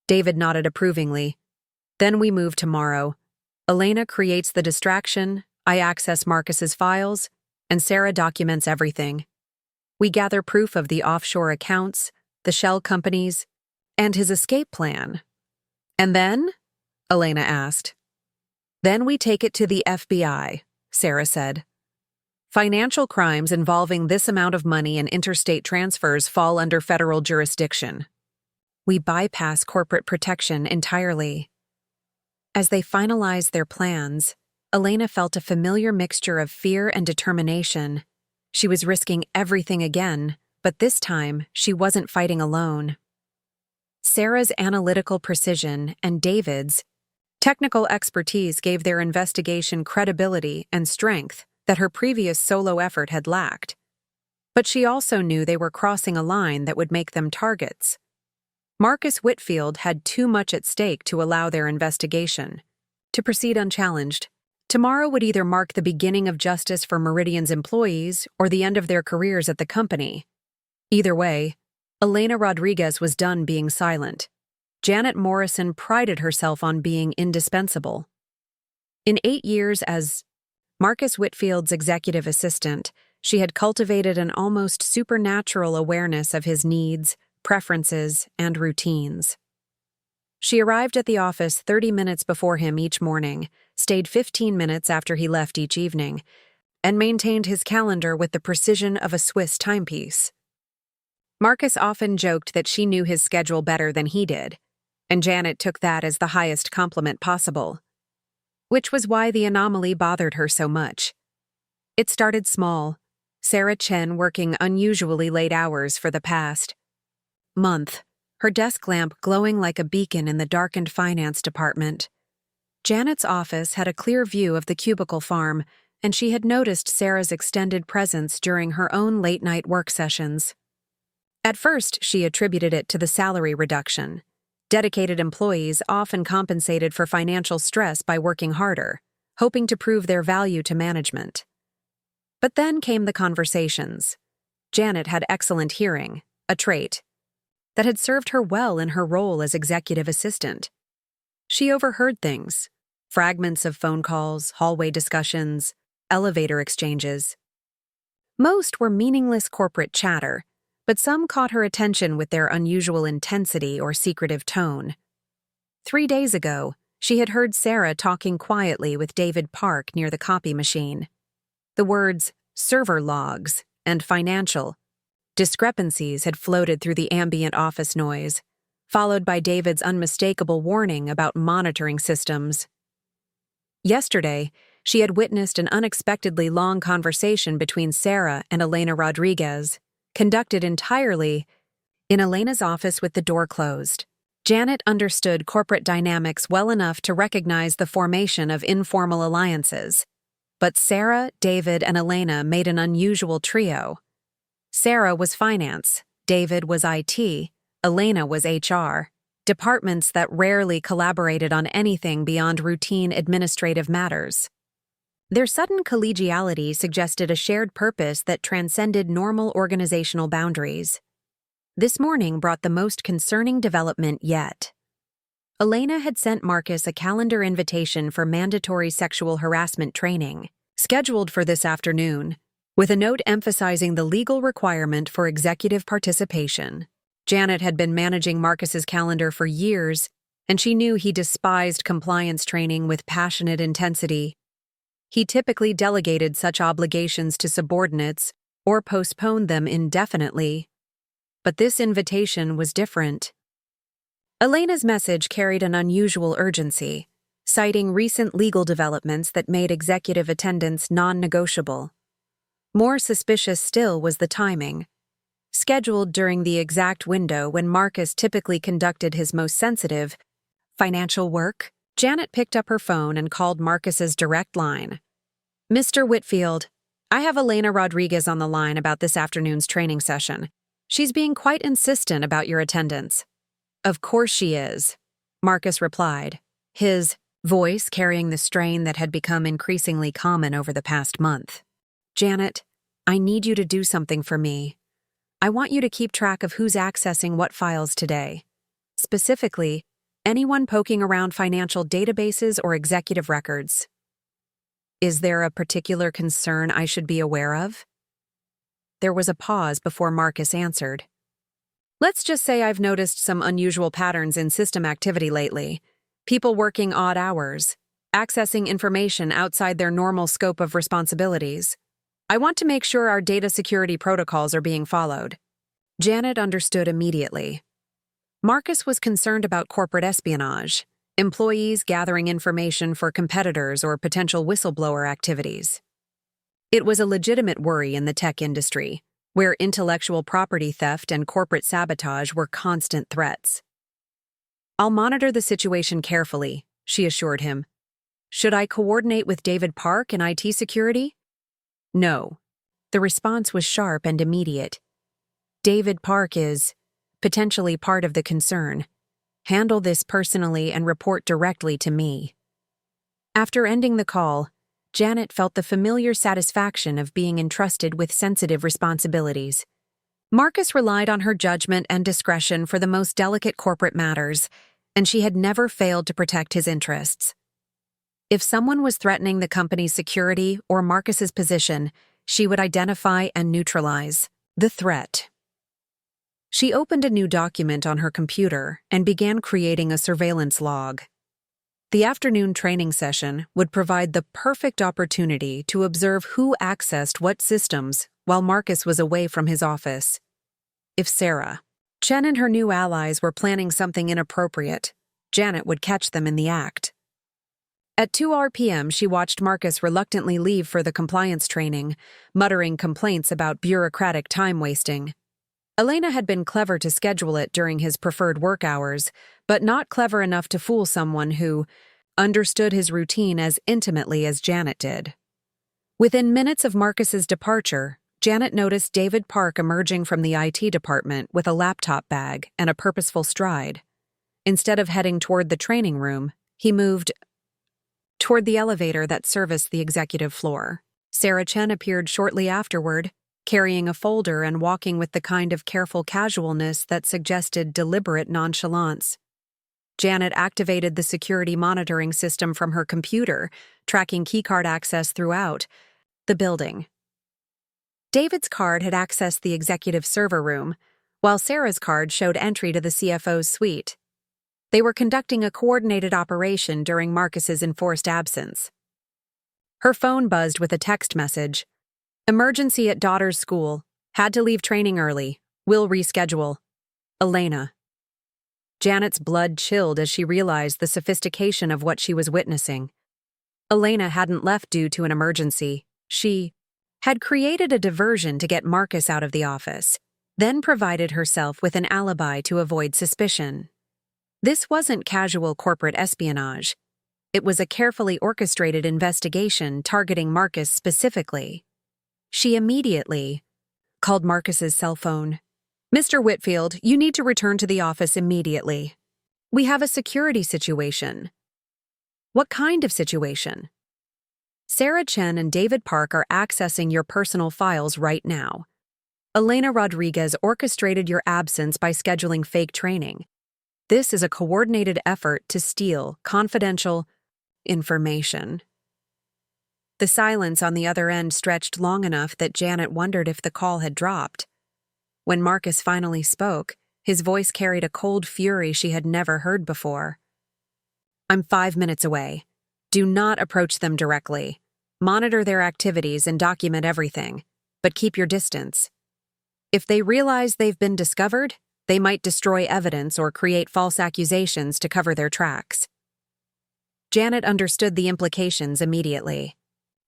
David nodded approvingly. "Then we move tomorrow. Elena creates the distraction, I access Marcus's files, and Sarah documents everything. We gather proof of the offshore accounts, the shell companies, and his escape plan." "And then?" Elena asked. "Then we take it to the FBI," Sarah said. Financial crimes involving this amount of money and interstate transfers fall under federal jurisdiction. We bypass corporate protection entirely. As they finalized their plans, Elena felt a familiar mixture of fear and determination. She was risking everything again, but this time she wasn't fighting alone. Sarah's analytical precision and David's technical expertise gave their investigation credibility and strength that her previous solo effort had lacked. But she also knew they were crossing a line that would make them targets. Marcus Whitfield had too much at stake to allow their investigation to proceed unchallenged. Tomorrow would either mark the beginning of justice for Meridian's employees or the end of their careers at the company. Either way, Elena Rodriguez was done being silent. Janet Morrison prided herself on being indispensable. In 8 years as Marcus Whitfield's executive assistant, she had cultivated an almost supernatural awareness of his needs, preferences, and routines. She arrived at the office 30 minutes before him each morning, stayed 15 minutes after he left each evening, and maintained his calendar with the precision of a Swiss timepiece. Marcus often joked that she knew his schedule better than he did, and Janet took that as the highest compliment possible, which was why the anomaly bothered her so much. It started small, Sarah Chen working unusually late hours for the past month, her desk lamp glowing like a beacon in the darkened finance department. Janet's office had a clear view of the cubicle farm, and she had noticed Sarah's extended presence during her own late-night work sessions. At first, she attributed it to the salary reduction. Dedicated employees often compensated for financial stress by working harder, hoping to prove their value to management. But then came the conversations. Janet had excellent hearing, a trait that had served her well in her role as executive assistant. She overheard things, fragments of phone calls, hallway discussions, elevator exchanges. Most were meaningless corporate chatter, but some caught her attention with their unusual intensity or secretive tone. 3 days ago, she had heard Sarah talking quietly with David Park near the copy machine. The words server logs and financial discrepancies had floated through the ambient office noise, followed by David's unmistakable warning about monitoring systems. Yesterday, she had witnessed an unexpectedly long conversation between Sarah and Elena Rodriguez, conducted entirely in Elena's office with the door closed. Janet understood corporate dynamics well enough to recognize the formation of informal alliances. But Sarah, David, and Elena made an unusual trio. Sarah was finance, David was IT, Elena was HR, departments that rarely collaborated on anything beyond routine administrative matters. Their sudden collegiality suggested a shared purpose that transcended normal organizational boundaries. This morning brought the most concerning development yet. Elena had sent Marcus a calendar invitation for mandatory sexual harassment training, scheduled for this afternoon, with a note emphasizing the legal requirement for executive participation. Janet had been managing Marcus's calendar for years, and she knew he despised compliance training with passionate intensity. He typically delegated such obligations to subordinates or postponed them indefinitely. But this invitation was different. Elena's message carried an unusual urgency, citing recent legal developments that made executive attendance non-negotiable. More suspicious still was the timing. Scheduled during the exact window when Marcus typically conducted his most sensitive financial work, Janet picked up her phone and called Marcus's direct line. "Mr. Whitfield, I have Elena Rodriguez on the line about this afternoon's training session. She's being quite insistent about your attendance." "Of course she is," Marcus replied, his voice carrying the strain that had become increasingly common over the past month. "Janet, I need you to do something for me. I want you to keep track of who's accessing what files today. Specifically, anyone poking around financial databases or executive records." "Is there a particular concern I should be aware of?" There was a pause before Marcus answered. "Let's just say I've noticed some unusual patterns in system activity lately. People working odd hours, accessing information outside their normal scope of responsibilities. I want to make sure our data security protocols are being followed. Janet understood immediately. Marcus was concerned about corporate espionage, employees gathering information for competitors or potential whistleblower activities. It was a legitimate worry in the tech industry, where intellectual property theft and corporate sabotage were constant threats. I'll monitor the situation carefully, she assured him. Should I coordinate with David Park in IT security? No. The response was sharp and immediate. David Park is potentially part of the concern. Handle this personally and report directly to me. After ending the call, Janet felt the familiar satisfaction of being entrusted with sensitive responsibilities. Marcus relied on her judgment and discretion for the most delicate corporate matters, and she had never failed to protect his interests. If someone was threatening the company's security or Marcus's position, she would identify and neutralize the threat. She opened a new document on her computer and began creating a surveillance log. The afternoon training session would provide the perfect opportunity to observe who accessed what systems while Marcus was away from his office. If Sarah, Chen and her new allies were planning something inappropriate, Janet would catch them in the act. At 2 p.m., she watched Marcus reluctantly leave for the compliance training, muttering complaints about bureaucratic time wasting. Elena had been clever to schedule it during his preferred work hours, but not clever enough to fool someone who understood his routine as intimately as Janet did. Within minutes of Marcus's departure, Janet noticed David Park emerging from the IT department with a laptop bag and a purposeful stride. Instead of heading toward the training room, he moved toward the elevator that serviced the executive floor. Sarah Chen appeared shortly afterward, carrying a folder and walking with the kind of careful casualness that suggested deliberate nonchalance. Janet activated the security monitoring system from her computer, tracking keycard access throughout the building. David's card had accessed the executive server room, while Sarah's card showed entry to the CFO's suite. They were conducting a coordinated operation during Marcus's enforced absence. Her phone buzzed with a text message. Emergency at daughter's school. Had to leave training early. Will reschedule. Elena. Janet's blood chilled as she realized the sophistication of what she was witnessing. Elena hadn't left due to an emergency. She had created a diversion to get Marcus out of the office, then provided herself with an alibi to avoid suspicion. This wasn't casual corporate espionage. It was a carefully orchestrated investigation targeting Marcus specifically. She immediately called Marcus's cell phone. Mr. Whitfield, you need to return to the office immediately. We have a security situation. What kind of situation? Sarah Chen and David Park are accessing your personal files right now. Elena Rodriguez orchestrated your absence by scheduling fake training. This is a coordinated effort to steal confidential information. The silence on the other end stretched long enough that Janet wondered if the call had dropped. When Marcus finally spoke, his voice carried a cold fury she had never heard before. I'm 5 minutes away. Do not approach them directly. Monitor their activities and document everything, but keep your distance. If they realize they've been discovered, they might destroy evidence or create false accusations to cover their tracks. Janet understood the implications immediately.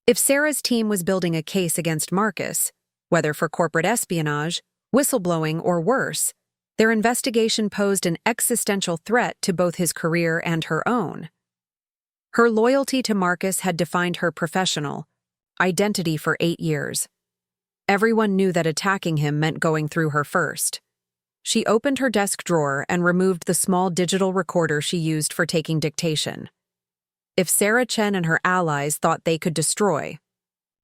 If Sarah's team was building a case against Marcus, whether for corporate espionage, whistleblowing, or worse, their investigation posed an existential threat to both his career and her own. Her loyalty to Marcus had defined her professional identity for 8 years. Everyone knew that attacking him meant going through her first. She opened her desk drawer and removed the small digital recorder she used for taking dictation. If Sarah Chen and her allies thought they could destroy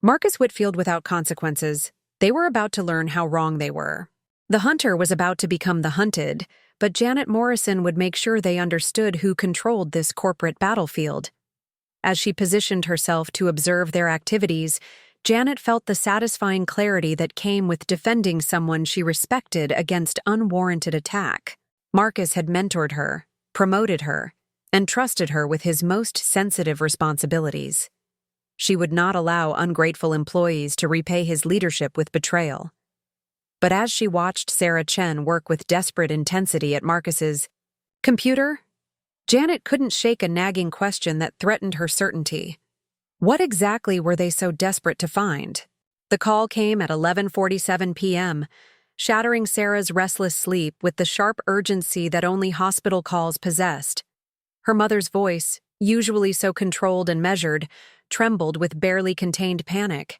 Marcus Whitfield without consequences, they were about to learn how wrong they were. The hunter was about to become the hunted, but Janet Morrison would make sure they understood who controlled this corporate battlefield. As she positioned herself to observe their activities, Janet felt the satisfying clarity that came with defending someone she respected against unwarranted attack. Marcus had mentored her, promoted her, and trusted her with his most sensitive responsibilities. She would not allow ungrateful employees to repay his leadership with betrayal. But as she watched Sarah Chen work with desperate intensity at Marcus's computer, Janet couldn't shake a nagging question that threatened her certainty. What exactly were they so desperate to find? The call came at 11:47 p.m., shattering Sarah's restless sleep with the sharp urgency that only hospital calls possessed. Her mother's voice, usually so controlled and measured, trembled with barely contained panic.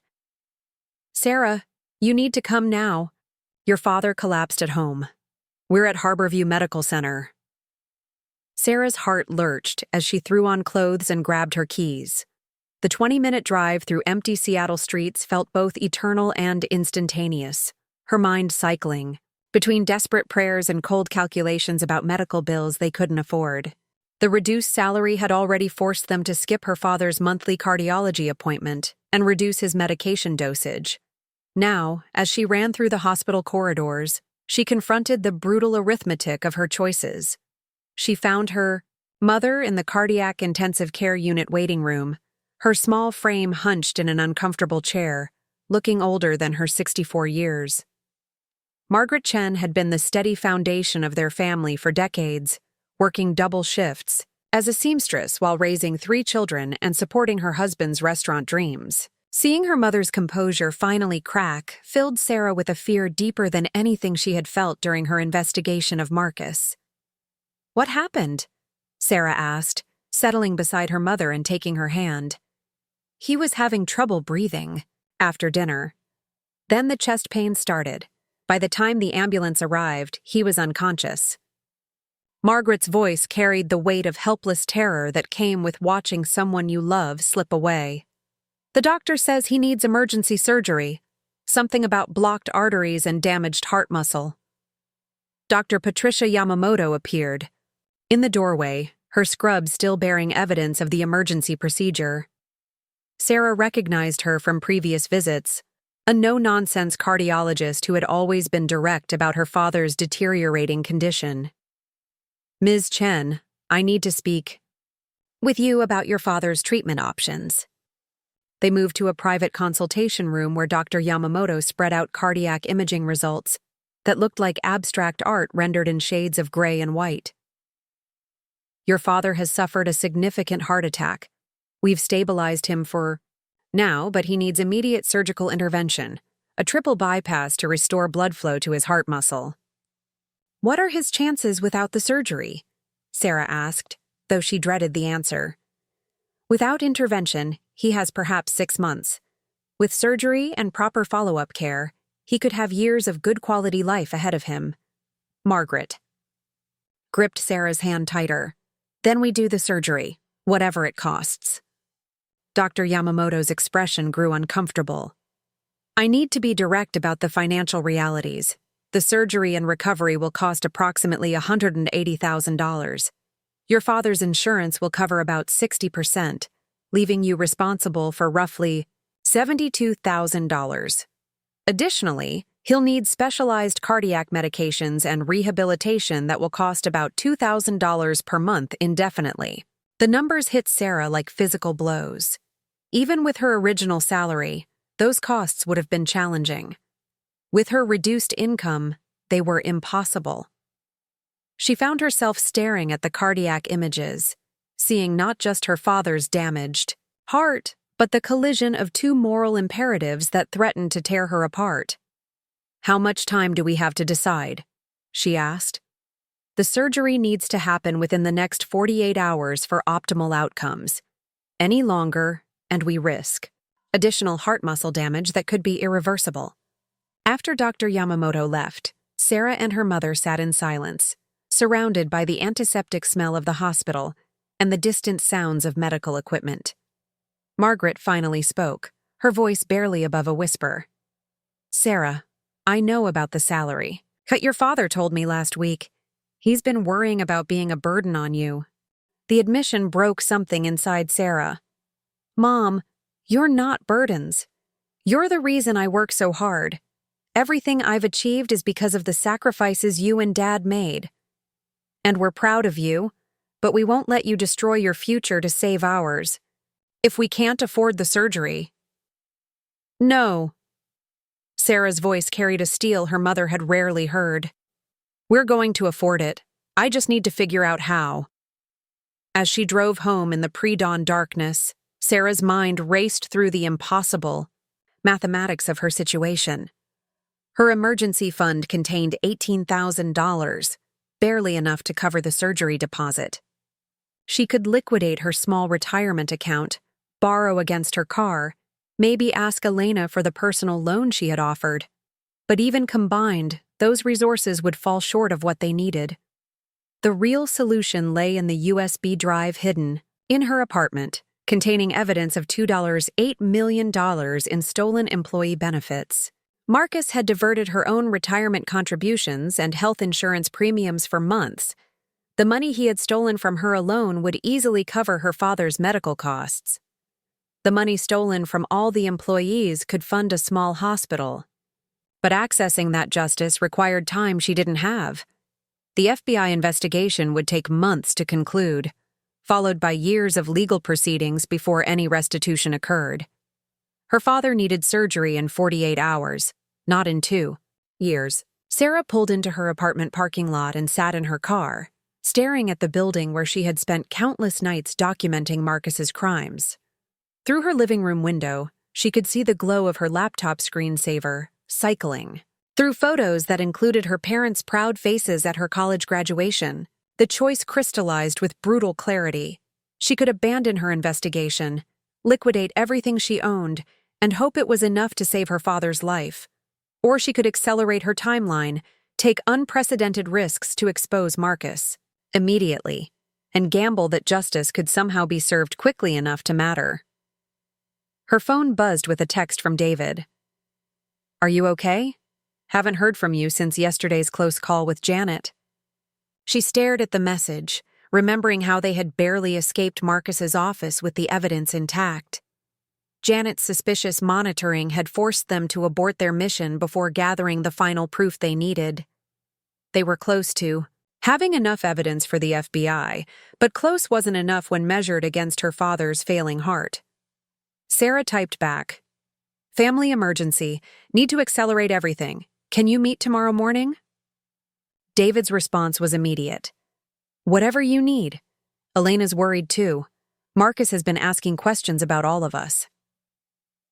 "Sarah, you need to come now. Your father collapsed at home. We're at Harborview Medical Center." Sarah's heart lurched as she threw on clothes and grabbed her keys. The 20-minute drive through empty Seattle streets felt both eternal and instantaneous, her mind cycling between desperate prayers and cold calculations about medical bills they couldn't afford. The reduced salary had already forced them to skip her father's monthly cardiology appointment and reduce his medication dosage. Now, as she ran through the hospital corridors, she confronted the brutal arithmetic of her choices. She found her mother in the cardiac intensive care unit waiting room, her small frame hunched in an uncomfortable chair, looking older than her 64 years. Margaret Chen had been the steady foundation of their family for decades, working double shifts as a seamstress while raising 3 children and supporting her husband's restaurant dreams. Seeing her mother's composure finally crack filled Sarah with a fear deeper than anything she had felt during her investigation of Marcus. "What happened?" Sarah asked, settling beside her mother and taking her hand. "He was having trouble breathing after dinner. Then the chest pain started. By the time the ambulance arrived, he was unconscious." Margaret's voice carried the weight of helpless terror that came with watching someone you love slip away. "The doctor says he needs emergency surgery. Something about blocked arteries and damaged heart muscle." Dr. Patricia Yamamoto appeared. In the doorway, her scrub still bearing evidence of the emergency procedure. Sarah recognized her from previous visits, a no-nonsense cardiologist who had always been direct about her father's deteriorating condition. "Ms. Chen, I need to speak with you about your father's treatment options." They moved to a private consultation room where Dr. Yamamoto spread out cardiac imaging results that looked like abstract art rendered in shades of gray and white. "Your father has suffered a significant heart attack. We've stabilized him for now, but he needs immediate surgical intervention, a triple bypass to restore blood flow to his heart muscle." "What are his chances without the surgery?" Sarah asked, though she dreaded the answer. "Without intervention, he has perhaps 6 months. With surgery and proper follow-up care, he could have years of good quality life ahead of him." Margaret gripped Sarah's hand tighter. "Then we do the surgery, whatever it costs." Dr. Yamamoto's expression grew uncomfortable. "I need to be direct about the financial realities. The surgery and recovery will cost approximately $180,000. Your father's insurance will cover about 60%, leaving you responsible for roughly $72,000. Additionally, he'll need specialized cardiac medications and rehabilitation that will cost about $2,000 per month indefinitely." The numbers hit Sarah like physical blows. Even with her original salary, those costs would have been challenging. With her reduced income, they were impossible. She found herself staring at the cardiac images, seeing not just her father's damaged heart, but the collision of 2 moral imperatives that threatened to tear her apart. "How much time do we have to decide?" she asked. "The surgery needs to happen within the next 48 hours for optimal outcomes. Any longer, and we risk additional heart muscle damage that could be irreversible." After Dr. Yamamoto left, Sarah and her mother sat in silence, surrounded by the antiseptic smell of the hospital and the distant sounds of medical equipment. Margaret finally spoke, her voice barely above a whisper. "Sarah, I know about the salary. Your father told me last week. He's been worrying about being a burden on you." The admission broke something inside Sarah. "Mom, you're not burdens. You're the reason I work so hard. Everything I've achieved is because of the sacrifices you and Dad made. And we're proud of you, but we won't let you destroy your future to save ours. If we can't afford the surgery. No. Sarah's voice carried a steel her mother had rarely heard. We're going to afford it. I just need to figure out how. As she drove home in the pre-dawn darkness, Sarah's mind raced through the impossible mathematics of her situation. Her emergency fund contained $18,000, barely enough to cover the surgery deposit. She could liquidate her small retirement account, borrow against her car, maybe ask Elena for the personal loan she had offered. But even combined, those resources would fall short of what they needed. The real solution lay in the USB drive hidden in her apartment, containing evidence of $8 million in stolen employee benefits. Marcus had diverted her own retirement contributions and health insurance premiums for months. The money he had stolen from her alone would easily cover her father's medical costs. The money stolen from all the employees could fund a small hospital. But accessing that justice required time she didn't have. The FBI investigation would take months to conclude, followed by years of legal proceedings before any restitution occurred. Her father needed surgery in 48 hours, not in 2 years. Sarah pulled into her apartment parking lot and sat in her car, staring at the building where she had spent countless nights documenting Marcus's crimes. Through her living room window, she could see the glow of her laptop screensaver, cycling. Through photos that included her parents' proud faces at her college graduation, the choice crystallized with brutal clarity. She could abandon her investigation, liquidate everything she owned, and hope it was enough to save her father's life. Or she could accelerate her timeline, take unprecedented risks to expose Marcus immediately, and gamble that justice could somehow be served quickly enough to matter. Her phone buzzed with a text from David. "Are you okay? Haven't heard from you since yesterday's close call with Janet." She stared at the message, remembering how they had barely escaped Marcus's office with the evidence intact. Janet's suspicious monitoring had forced them to abort their mission before gathering the final proof they needed. They were close to having enough evidence for the FBI, but close wasn't enough when measured against her father's failing heart. Sarah typed back, "Family emergency. Need to accelerate everything. Can you meet tomorrow morning?" David's response was immediate. "Whatever you need. Elena's worried too. Marcus has been asking questions about all of us."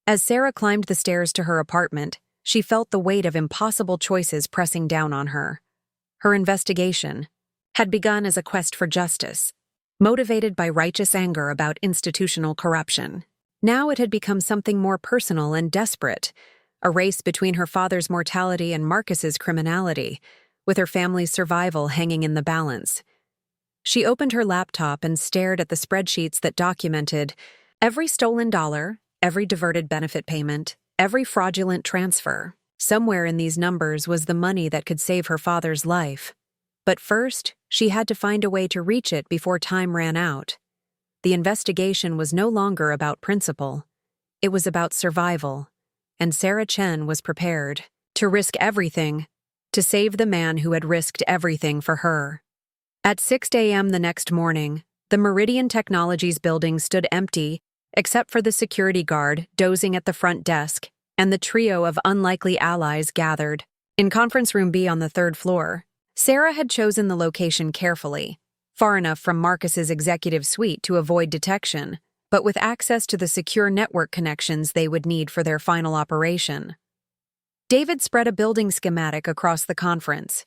As Sarah climbed the stairs to her apartment, she felt the weight of impossible choices pressing down on her. Her investigation had begun as a quest for justice, motivated by righteous anger about institutional corruption. Now it had become something more personal and desperate, a race between her father's mortality and Marcus's criminality, with her family's survival hanging in the balance. She opened her laptop and stared at the spreadsheets that documented every stolen dollar, every diverted benefit payment, every fraudulent transfer. Somewhere in these numbers was the money that could save her father's life. But first, she had to find a way to reach it before time ran out. The investigation was no longer about principle. It was about survival, and Sarah Chen was prepared to risk everything to save the man who had risked everything for her. At 6 a.m. the next morning, the Meridian Technologies building stood empty except for the security guard dozing at the front desk and the trio of unlikely allies gathered. In Conference Room B on the 3rd floor, Sarah had chosen the location carefully, far enough from Marcus's executive suite to avoid detection, but with access to the secure network connections they would need for their final operation. David spread a building schematic across the conference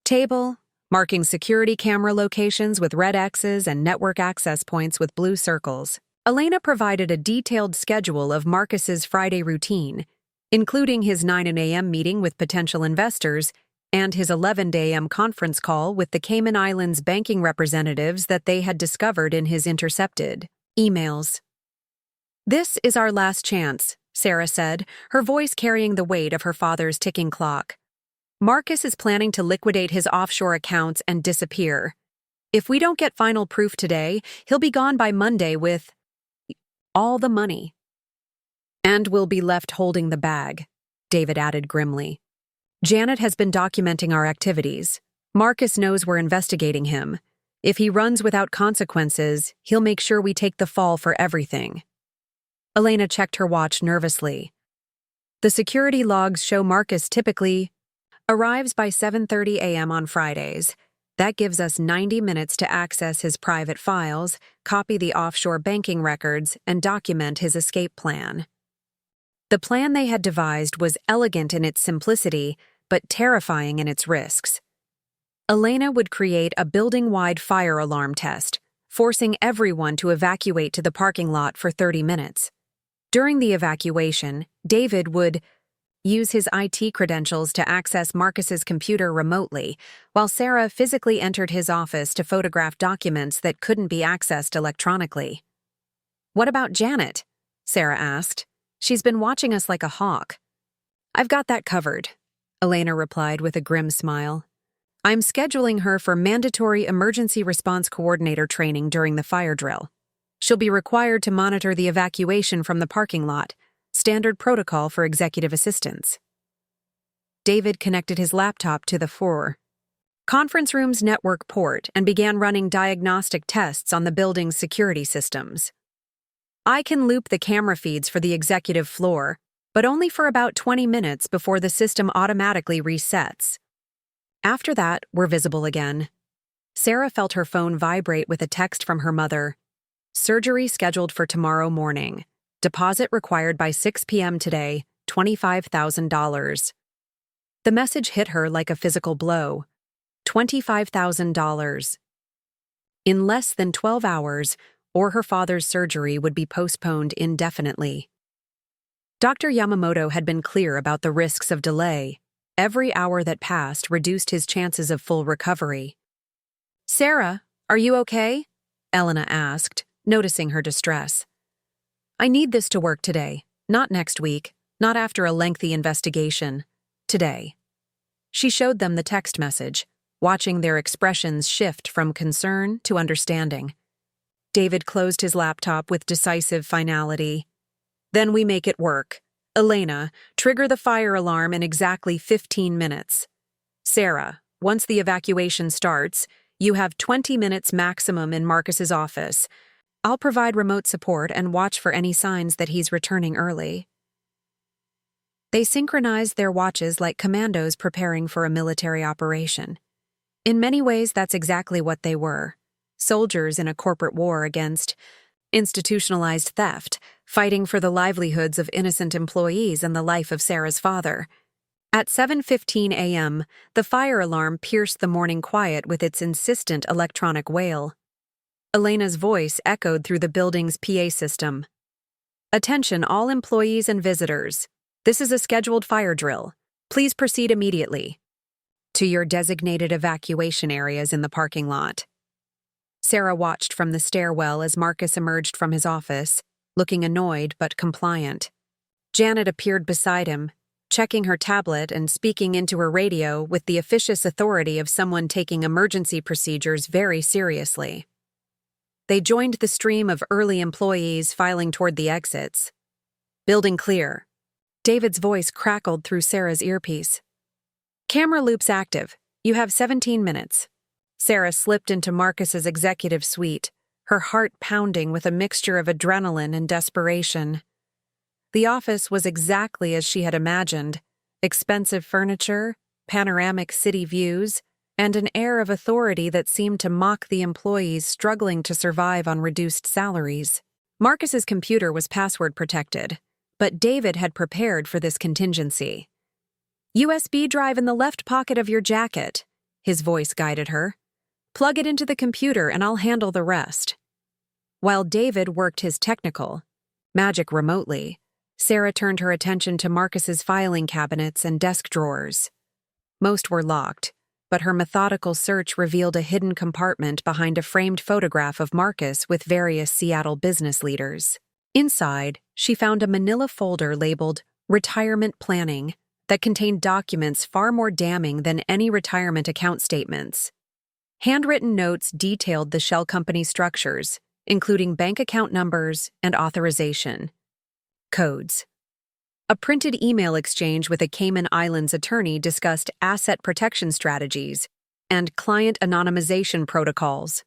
table, marking security camera locations with red X's and network access points with blue circles. Elena provided a detailed schedule of Marcus's Friday routine, including his 9 a.m. meeting with potential investors and his 11 a.m. conference call with the Cayman Islands banking representatives that they had discovered in his intercepted emails. "This is our last chance," Sarah said, her voice carrying the weight of her father's ticking clock. "Marcus is planning to liquidate his offshore accounts and disappear. If we don't get final proof today, he'll be gone by Monday with all the money. And we'll be left holding the bag," David added grimly. "Janet has been documenting our activities. Marcus knows we're investigating him. If he runs without consequences, he'll make sure we take the fall for everything." Elena checked her watch nervously. The security logs show Marcus typically arrives by 7:30 a.m. on Fridays. That gives us 90 minutes to access his private files, copy the offshore banking records, and document his escape plan. The plan they had devised was elegant in its simplicity, but terrifying in its risks. Elena would create a building-wide fire alarm test, forcing everyone to evacuate to the parking lot for 30 minutes. During the evacuation, David would use his IT credentials to access Marcus's computer remotely, while Sarah physically entered his office to photograph documents that couldn't be accessed electronically. "What about Janet?" Sarah asked. "She's been watching us like a hawk." "I've got that covered," Elena replied with a grim smile. "I'm scheduling her for mandatory emergency response coordinator training during the fire drill. She'll be required to monitor the evacuation from the parking lot, standard protocol for executive assistants." David connected his laptop to the conference room's network port and began running diagnostic tests on the building's security systems. "I can loop the camera feeds for the executive floor, but only for about 20 minutes before the system automatically resets. After that, we're visible again." Sarah felt her phone vibrate with a text from her mother. "Surgery scheduled for tomorrow morning. Deposit required by 6 p.m. today, $25,000. The message hit her like a physical blow. $25,000. In less than 12 hours, or her father's surgery would be postponed indefinitely. Dr. Yamamoto had been clear about the risks of delay. Every hour that passed reduced his chances of full recovery. "Sarah, are you okay?" Elena asked, noticing her distress. "I need this to work today, not next week, not after a lengthy investigation. Today." She showed them the text message, watching their expressions shift from concern to understanding. David closed his laptop with decisive finality. "Then we make it work. Elena, trigger the fire alarm in exactly 15 minutes. Sarah, once the evacuation starts, you have 20 minutes maximum in Marcus's office. I'll provide remote support and watch for any signs that he's returning early." They synchronized their watches like commandos preparing for a military operation. In many ways, that's exactly what they were. Soldiers in a corporate war against institutionalized theft, fighting for the livelihoods of innocent employees and the life of Sarah's father. At 7:15 a.m., the fire alarm pierced the morning quiet with its insistent electronic wail. Elena's voice echoed through the building's PA system. "Attention all employees and visitors. This is a scheduled fire drill. Please proceed immediately to your designated evacuation areas in the parking lot." Sarah watched from the stairwell as Marcus emerged from his office, looking annoyed but compliant. Janet appeared beside him, checking her tablet and speaking into her radio with the officious authority of someone taking emergency procedures very seriously. They joined the stream of early employees filing toward the exits. "Building clear." David's voice crackled through Sarah's earpiece. "Camera loops active. You have 17 minutes. Sarah slipped into Marcus's executive suite, her heart pounding with a mixture of adrenaline and desperation. The office was exactly as she had imagined: expensive furniture, panoramic city views, and an air of authority that seemed to mock the employees struggling to survive on reduced salaries. Marcus's computer was password protected, but David had prepared for this contingency. "USB drive in the left pocket of your jacket," his voice guided her. "Plug it into the computer and I'll handle the rest." While David worked his technical magic remotely, Sarah turned her attention to Marcus's filing cabinets and desk drawers. Most were locked, but her methodical search revealed a hidden compartment behind a framed photograph of Marcus with various Seattle business leaders. Inside, she found a manila folder labeled "Retirement Planning" that contained documents far more damning than any retirement account statements. Handwritten notes detailed the shell company structures, including bank account numbers and authorization codes. A printed email exchange with a Cayman Islands attorney discussed asset protection strategies and client anonymization protocols.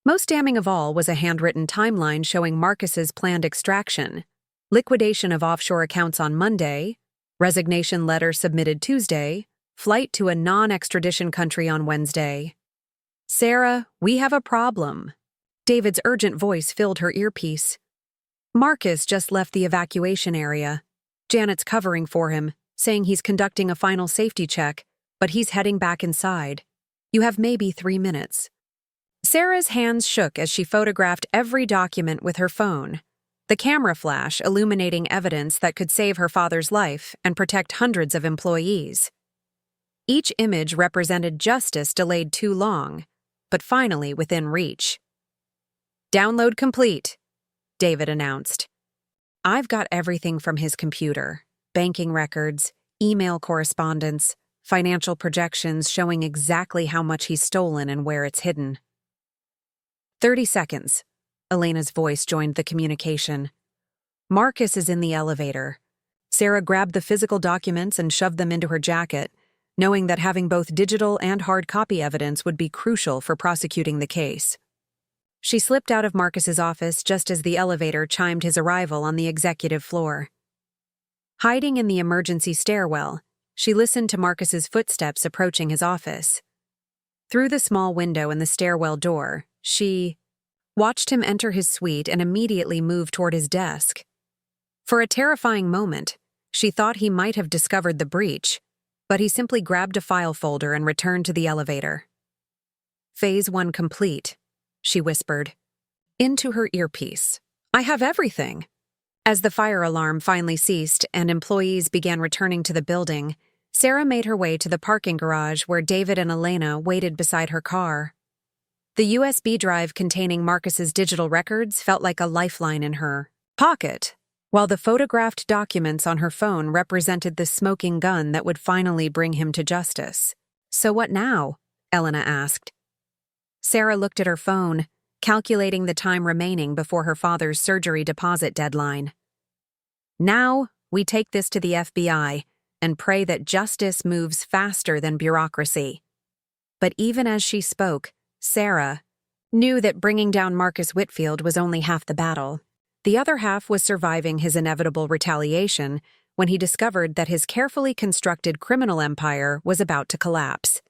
Most damning of all was a handwritten timeline showing Marcus's planned extraction, Liquidation of offshore accounts on Monday, resignation letter submitted Tuesday, flight to a non-extradition country on Wednesday. Sarah, we have a problem. David's urgent voice filled her earpiece. Marcus just left the evacuation area. Janet's covering for him, saying he's conducting a final safety check, but he's heading back inside. You have maybe 3 minutes. Sarah's hands shook as she photographed every document with her phone, the camera flash illuminating evidence that could save her father's life and protect hundreds of employees. Each image represented justice delayed too long, but finally within reach. Download complete, David announced. I've got everything from his computer, banking records, email correspondence, financial projections showing exactly how much he's stolen and where it's hidden. 30 seconds. Elena's voice joined the communication. Marcus is in the elevator. Sarah grabbed the physical documents and shoved them into her jacket, knowing that having both digital and hard copy evidence would be crucial for prosecuting the case. She slipped out of Marcus's office just as the elevator chimed his arrival on the executive floor. Hiding in the emergency stairwell, she listened to Marcus's footsteps approaching his office. Through the small window in the stairwell door, she watched him enter his suite and immediately move toward his desk. For a terrifying moment, she thought he might have discovered the breach, but he simply grabbed a file folder and returned to the elevator. Phase 1 complete, she whispered. Into her earpiece. I have everything. As the fire alarm finally ceased and employees began returning to the building, Sarah made her way to the parking garage where David and Elena waited beside her car. The USB drive containing Marcus's digital records felt like a lifeline in her pocket, while the photographed documents on her phone represented the smoking gun that would finally bring him to justice. So what now? Elena asked. Sarah looked at her phone, calculating the time remaining before her father's surgery deposit deadline. Now, we take this to the FBI and pray that justice moves faster than bureaucracy. But even as she spoke, Sarah knew that bringing down Marcus Whitfield was only half the battle. The other half was surviving his inevitable retaliation when he discovered that his carefully constructed criminal empire was about to collapse.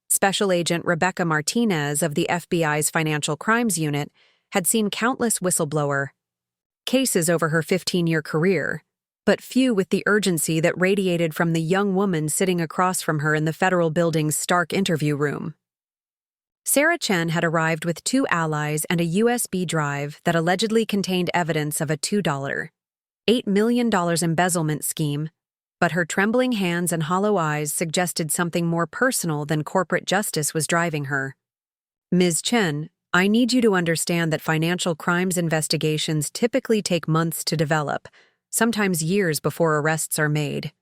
Special Agent Rebecca Martinez of the FBI's Financial Crimes Unit had seen countless whistleblower cases over her 15-year career, but few with the urgency that radiated from the young woman sitting across from her in the federal building's stark interview room. Sarah Chen had arrived with 2 allies and a USB drive that allegedly contained evidence of a $8 million embezzlement scheme, but her trembling hands and hollow eyes suggested something more personal than corporate justice was driving her. Ms. Chen, I need you to understand that financial crimes investigations typically take months to develop, sometimes years before arrests are made,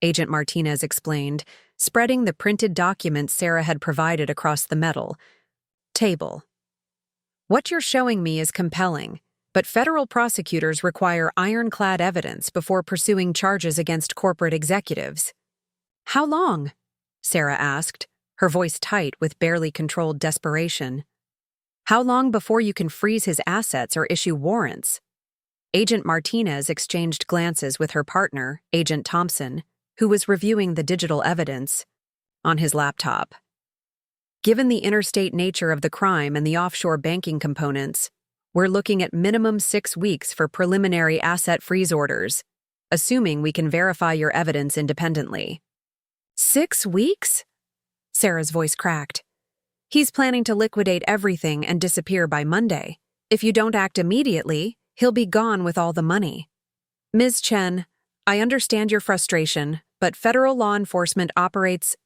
Agent Martinez explained, spreading the printed documents Sarah had provided across the metal table. What you're showing me is compelling, but federal prosecutors require ironclad evidence before pursuing charges against corporate executives. How long? Sarah asked, her voice tight with barely controlled desperation. How long before you can freeze his assets or issue warrants? Agent Martinez exchanged glances with her partner, Agent Thompson, who was reviewing the digital evidence on his laptop. Given the interstate nature of the crime and the offshore banking components, we're looking at minimum 6 weeks for preliminary asset freeze orders, assuming we can verify your evidence independently. 6 weeks? Sarah's voice cracked. He's planning to liquidate everything and disappear by Monday. If you don't act immediately, he'll be gone with all the money. Ms. Chen, I understand your frustration, but federal law enforcement operates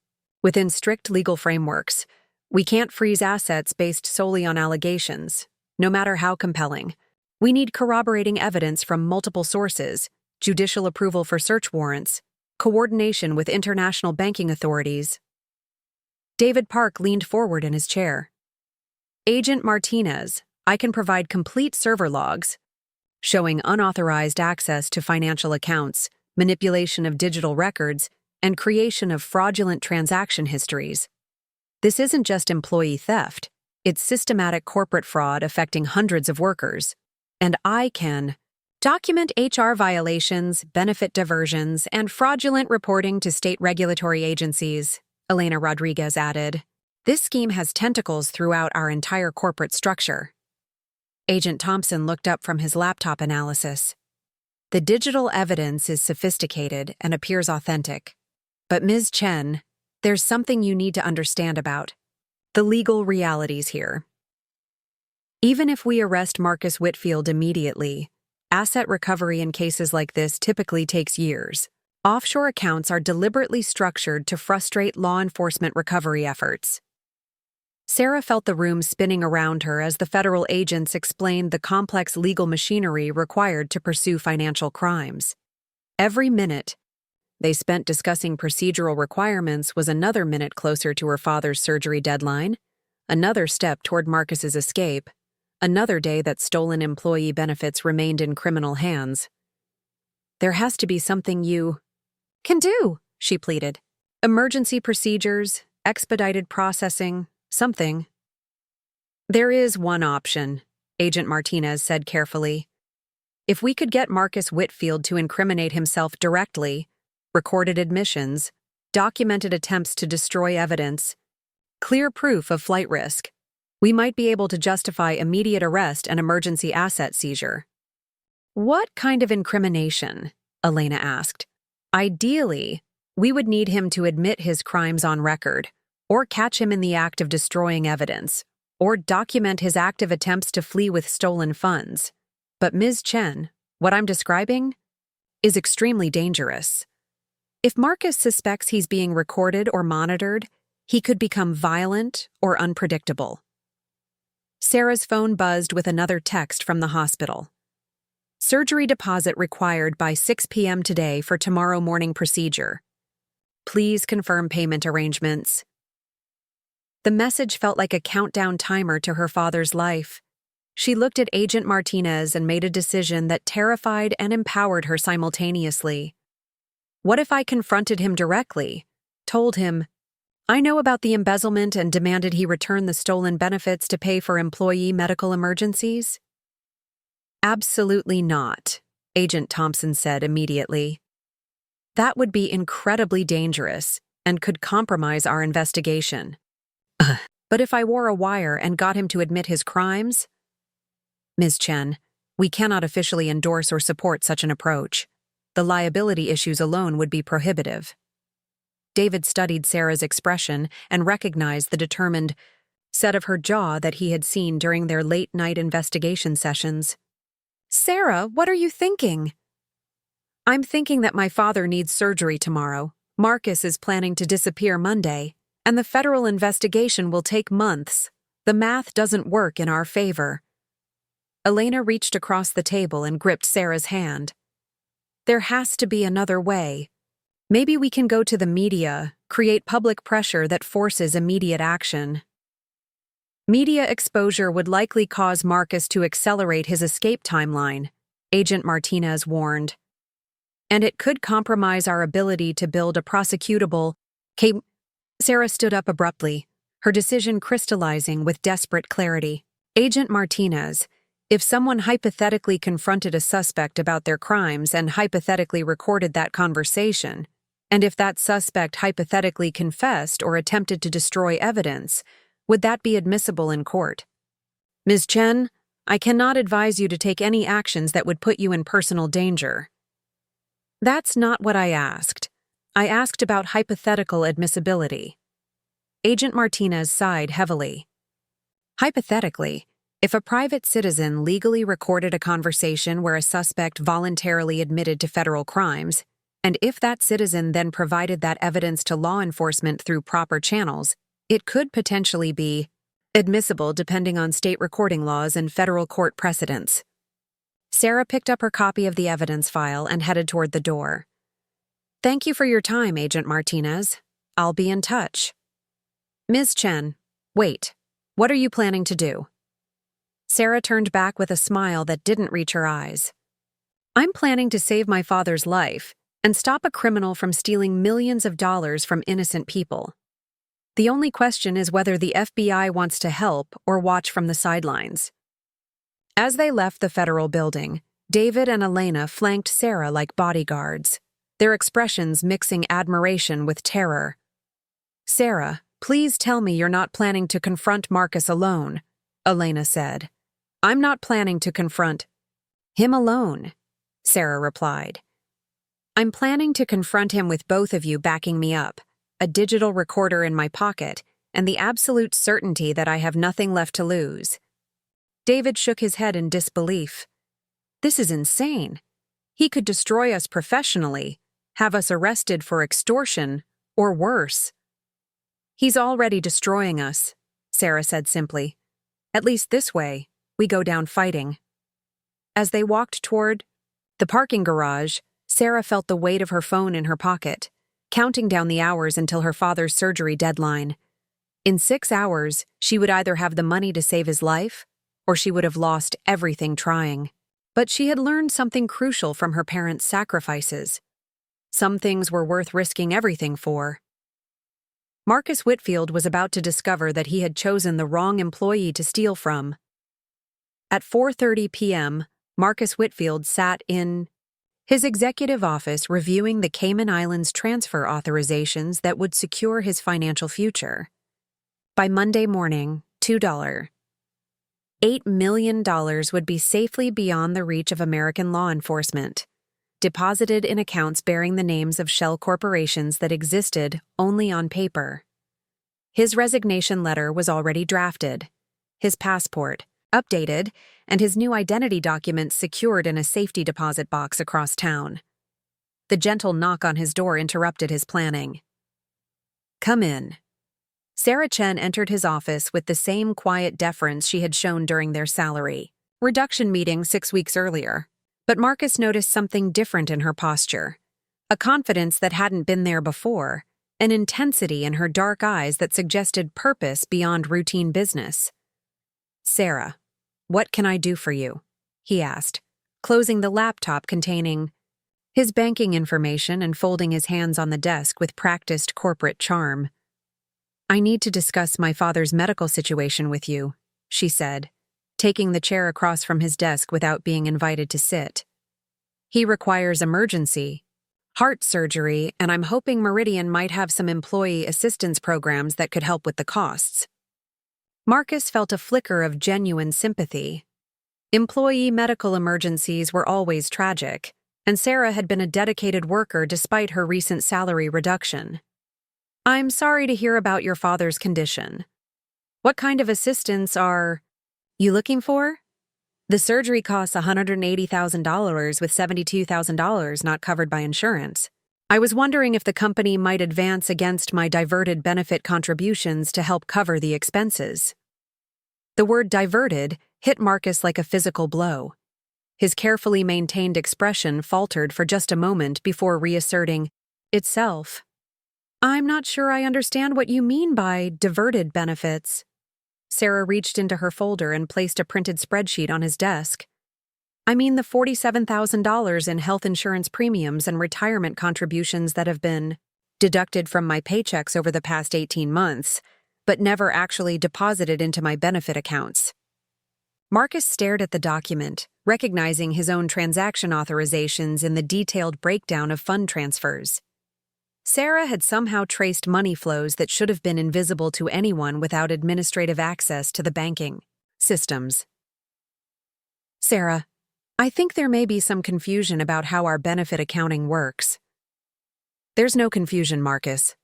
within strict legal frameworks. We can't freeze assets based solely on allegations, no matter how compelling. We need corroborating evidence from multiple sources, judicial approval for search warrants, coordination with international banking authorities. David Park leaned forward in his chair. Agent Martinez, I can provide complete server logs showing unauthorized access to financial accounts, manipulation of digital records, and creation of fraudulent transaction histories. This isn't just employee theft, it's systematic corporate fraud affecting hundreds of workers. And I can Document HR violations, benefit diversions, and fraudulent reporting to state regulatory agencies, Elena Rodriguez added. This scheme has tentacles throughout our entire corporate structure. Agent Thompson looked up from his laptop analysis. The digital evidence is sophisticated and appears authentic. But Ms. Chen, there's something you need to understand about the legal realities here. Even if we arrest Marcus Whitfield immediately, asset recovery in cases like this typically takes years. Offshore accounts are deliberately structured to frustrate law enforcement recovery efforts. Sarah felt the room spinning around her as the federal agents explained the complex legal machinery required to pursue financial crimes. Every minute they spent discussing procedural requirements was another minute closer to her father's surgery deadline, another step toward Marcus's escape, another day that stolen employee benefits remained in criminal hands. There has to be something you can do, she pleaded. Emergency procedures, expedited processing, something. There is one option, Agent Martinez said carefully. If we could get Marcus Whitfield to incriminate himself directly, recorded admissions, documented attempts to destroy evidence, clear proof of flight risk, we might be able to justify immediate arrest and emergency asset seizure. What kind of incrimination? Elena asked. Ideally, we would need him to admit his crimes on record, or catch him in the act of destroying evidence, or document his active attempts to flee with stolen funds. But Ms. Chen, what I'm describing is extremely dangerous. If Marcus suspects he's being recorded or monitored, he could become violent or unpredictable. Sarah's phone buzzed with another text from the hospital. Surgery deposit required by 6 p.m. today for tomorrow morning procedure. Please confirm payment arrangements. The message felt like a countdown timer to her father's life. She looked at Agent Martinez and made a decision that terrified and empowered her simultaneously. What if I confronted him directly, told him, I know about the embezzlement and demanded he return the stolen benefits to pay for employee medical emergencies? Absolutely not, Agent Thompson said immediately. That would be incredibly dangerous and could compromise our investigation. But if I wore a wire and got him to admit his crimes? Ms. Chen, we cannot officially endorse or support such an approach. The liability issues alone would be prohibitive. David studied Sarah's expression and recognized the determined set of her jaw that he had seen during their late-night investigation sessions. Sarah, what are you thinking? I'm thinking that my father needs surgery tomorrow. Marcus is planning to disappear Monday, and the federal investigation will take months. The math doesn't work in our favor. Elena reached across the table and gripped Sarah's hand. There has to be another way. Maybe we can go to the media, create public pressure that forces immediate action. Media exposure would likely cause Marcus to accelerate his escape timeline, Agent Martinez warned. And it could compromise our ability to build a prosecutable case. Sarah stood up abruptly, her decision crystallizing with desperate clarity. Agent Martinez, if someone hypothetically confronted a suspect about their crimes and hypothetically recorded that conversation, and if that suspect hypothetically confessed or attempted to destroy evidence, would that be admissible in court? Ms. Chen, I cannot advise you to take any actions that would put you in personal danger. That's not what I asked. I asked about hypothetical admissibility. Agent Martinez sighed heavily. Hypothetically, if a private citizen legally recorded a conversation where a suspect voluntarily admitted to federal crimes, and if that citizen then provided that evidence to law enforcement through proper channels, it could potentially be admissible depending on state recording laws and federal court precedents. Sarah picked up her copy of the evidence file and headed toward the door. Thank you for your time, Agent Martinez. I'll be in touch. Ms. Chen, wait. What are you planning to do? Sarah turned back with a smile that didn't reach her eyes. I'm planning to save my father's life and stop a criminal from stealing millions of dollars from innocent people. The only question is whether the FBI wants to help or watch from the sidelines. As they left the federal building, David and Elena flanked Sarah like bodyguards, their expressions mixing admiration with terror. "Sarah, please tell me you're not planning to confront Marcus alone," Elena said. "I'm not planning to confront him alone," Sarah replied. "I'm planning to confront him with both of you backing me up, a digital recorder in my pocket, and the absolute certainty that I have nothing left to lose." David shook his head in disbelief. "This is insane. He could destroy us professionally, have us arrested for extortion, or worse." "He's already destroying us," Sarah said simply. "At least this way, we go down fighting." As they walked toward the parking garage, Sarah felt the weight of her phone in her pocket, counting down the hours until her father's surgery deadline. In 6 hours, she would either have the money to save his life, or she would have lost everything trying. But she had learned something crucial from her parents' sacrifices. Some things were worth risking everything for. Marcus Whitfield was about to discover that he had chosen the wrong employee to steal from. At 4:30 p.m., Marcus Whitfield sat in his executive office reviewing the Cayman Islands transfer authorizations that would secure his financial future. By Monday morning, $8 million would be safely beyond the reach of American law enforcement, deposited in accounts bearing the names of shell corporations that existed only on paper. His resignation letter was already drafted, his passport updated, and his new identity documents secured in a safety deposit box across town. The gentle knock on his door interrupted his planning. "Come in." Sarah Chen entered his office with the same quiet deference she had shown during their salary reduction meeting 6 weeks earlier. But Marcus noticed something different in her posture, a confidence that hadn't been there before, an intensity in her dark eyes that suggested purpose beyond routine business. "Sarah, what can I do for you?" he asked, closing the laptop containing his banking information and folding his hands on the desk with practiced corporate charm. "I need to discuss my father's medical situation with you," she said, taking the chair across from his desk without being invited to sit. "He requires emergency heart surgery, and I'm hoping Meridian might have some employee assistance programs that could help with the costs." Marcus felt a flicker of genuine sympathy. Employee medical emergencies were always tragic, and Sarah had been a dedicated worker despite her recent salary reduction. "I'm sorry to hear about your father's condition. What kind of assistance are you looking for?" "The surgery costs $180,000 with $72,000 not covered by insurance. I was wondering if the company might advance against my diverted benefit contributions to help cover the expenses." The word diverted hit Marcus like a physical blow. His carefully maintained expression faltered for just a moment before reasserting itself. "I'm not sure I understand what you mean by diverted benefits." Sarah reached into her folder and placed a printed spreadsheet on his desk. "I mean the $47,000 in health insurance premiums and retirement contributions that have been deducted from my paychecks over the past 18 months, but never actually deposited into my benefit accounts." Marcus stared at the document, recognizing his own transaction authorizations in the detailed breakdown of fund transfers. Sarah had somehow traced money flows that should have been invisible to anyone without administrative access to the banking systems. "Sarah, I think there may be some confusion about how our benefit accounting works." "There's no confusion, Marcus."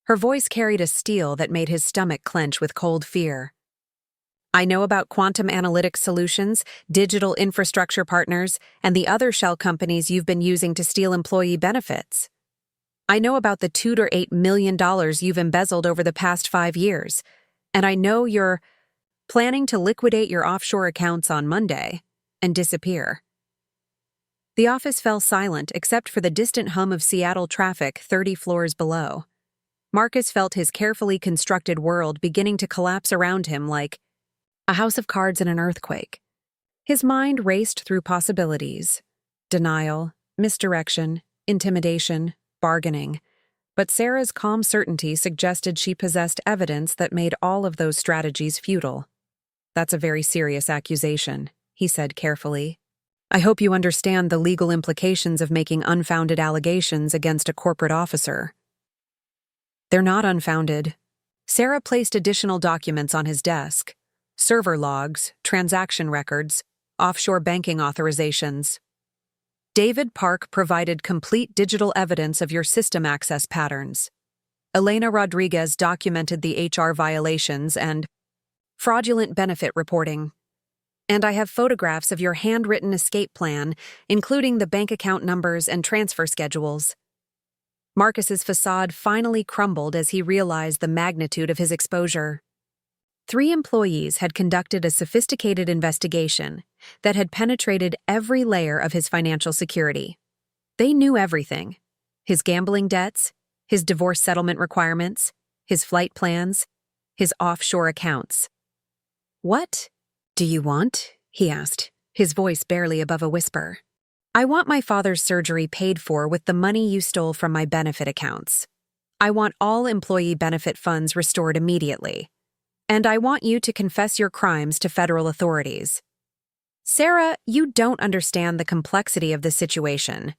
Her voice carried a steel that made his stomach clench with cold fear. "I know about quantum analytics solutions, digital infrastructure partners, and the other shell companies you've been using to steal employee benefits. I know about the $2 to $8 million you've embezzled over the past 5 years, and I know you're planning to liquidate your offshore accounts on Monday and disappear." The office fell silent except for the distant hum of Seattle traffic 30 floors below. Marcus felt his carefully constructed world beginning to collapse around him like a house of cards in an earthquake. His mind raced through possibilities: denial, misdirection, intimidation, bargaining. But Sarah's calm certainty suggested she possessed evidence that made all of those strategies futile. "That's a very serious accusation," he said carefully. I hope you understand the legal implications of making unfounded allegations against a corporate officer. They're not unfounded. Sarah placed additional documents on his desk: server logs, transaction records, offshore banking authorizations. David Park provided complete digital evidence of your system access patterns. Elena Rodriguez documented the HR violations and fraudulent benefit reporting. And I have photographs of your handwritten escape plan, including the bank account numbers and transfer schedules. Marcus's facade finally crumbled as he realized the magnitude of his exposure. 3 employees had conducted a sophisticated investigation that had penetrated every layer of his financial security. They knew everything: his gambling debts, his divorce settlement requirements, his flight plans, his offshore accounts. "What do you want?" he asked, his voice barely above a whisper. "I want my father's surgery paid for with the money you stole from my benefit accounts. I want all employee benefit funds restored immediately. And I want you to confess your crimes to federal authorities." "Sarah, you don't understand the complexity of the situation."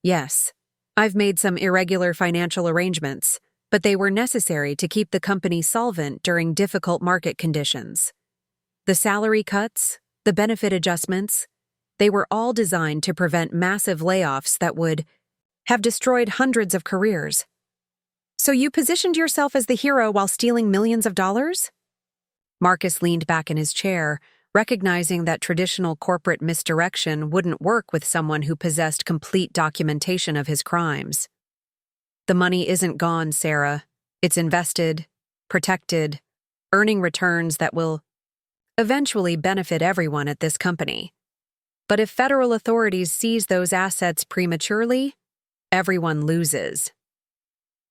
"Yes, I've made some irregular financial arrangements, but they were necessary to keep the company solvent during difficult market conditions. The salary cuts, the benefit adjustments, they were all designed to prevent massive layoffs that would have destroyed hundreds of careers." "So you positioned yourself as the hero while stealing millions of dollars?" Marcus leaned back in his chair, recognizing that traditional corporate misdirection wouldn't work with someone who possessed complete documentation of his crimes. "The money isn't gone, Sarah. It's invested, protected, earning returns that will eventually benefit everyone at this company. But if federal authorities seize those assets prematurely, everyone loses.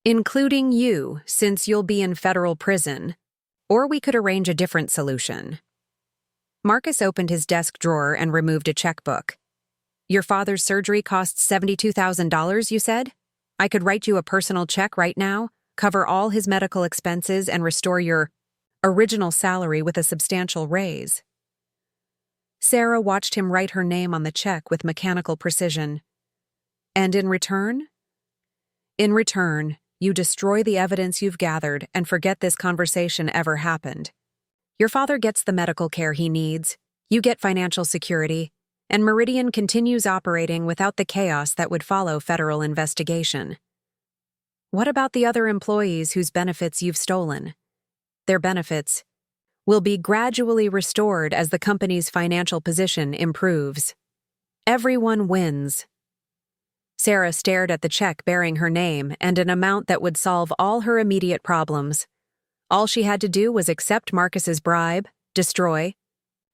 Including you, since you'll be in federal prison. Or we could arrange a different solution." Marcus opened his desk drawer and removed a checkbook. "Your father's surgery costs $72,000, you said? I could write you a personal check right now, cover all his medical expenses, and restore your original salary with a substantial raise." Sarah watched him write her name on the check with mechanical precision. "And in return?" "In return, you destroy the evidence you've gathered and forget this conversation ever happened. Your father gets the medical care he needs, you get financial security, and Meridian continues operating without the chaos that would follow federal investigation. What about the other employees whose benefits you've stolen? Their benefits will be gradually restored as the company's financial position improves. Everyone wins." Sarah stared at the check bearing her name and an amount that would solve all her immediate problems. All she had to do was accept Marcus's bribe, destroy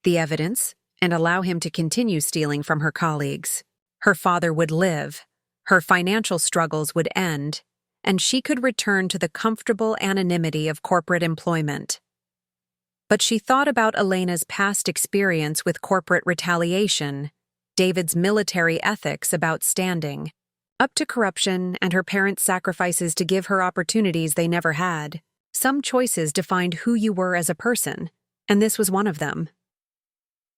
the evidence, and allow him to continue stealing from her colleagues. Her father would live, her financial struggles would end, and she could return to the comfortable anonymity of corporate employment. But she thought about Elena's past experience with corporate retaliation, David's military ethics about standing up to corruption, and her parents' sacrifices to give her opportunities they never had. Some choices defined who you were as a person, and this was one of them.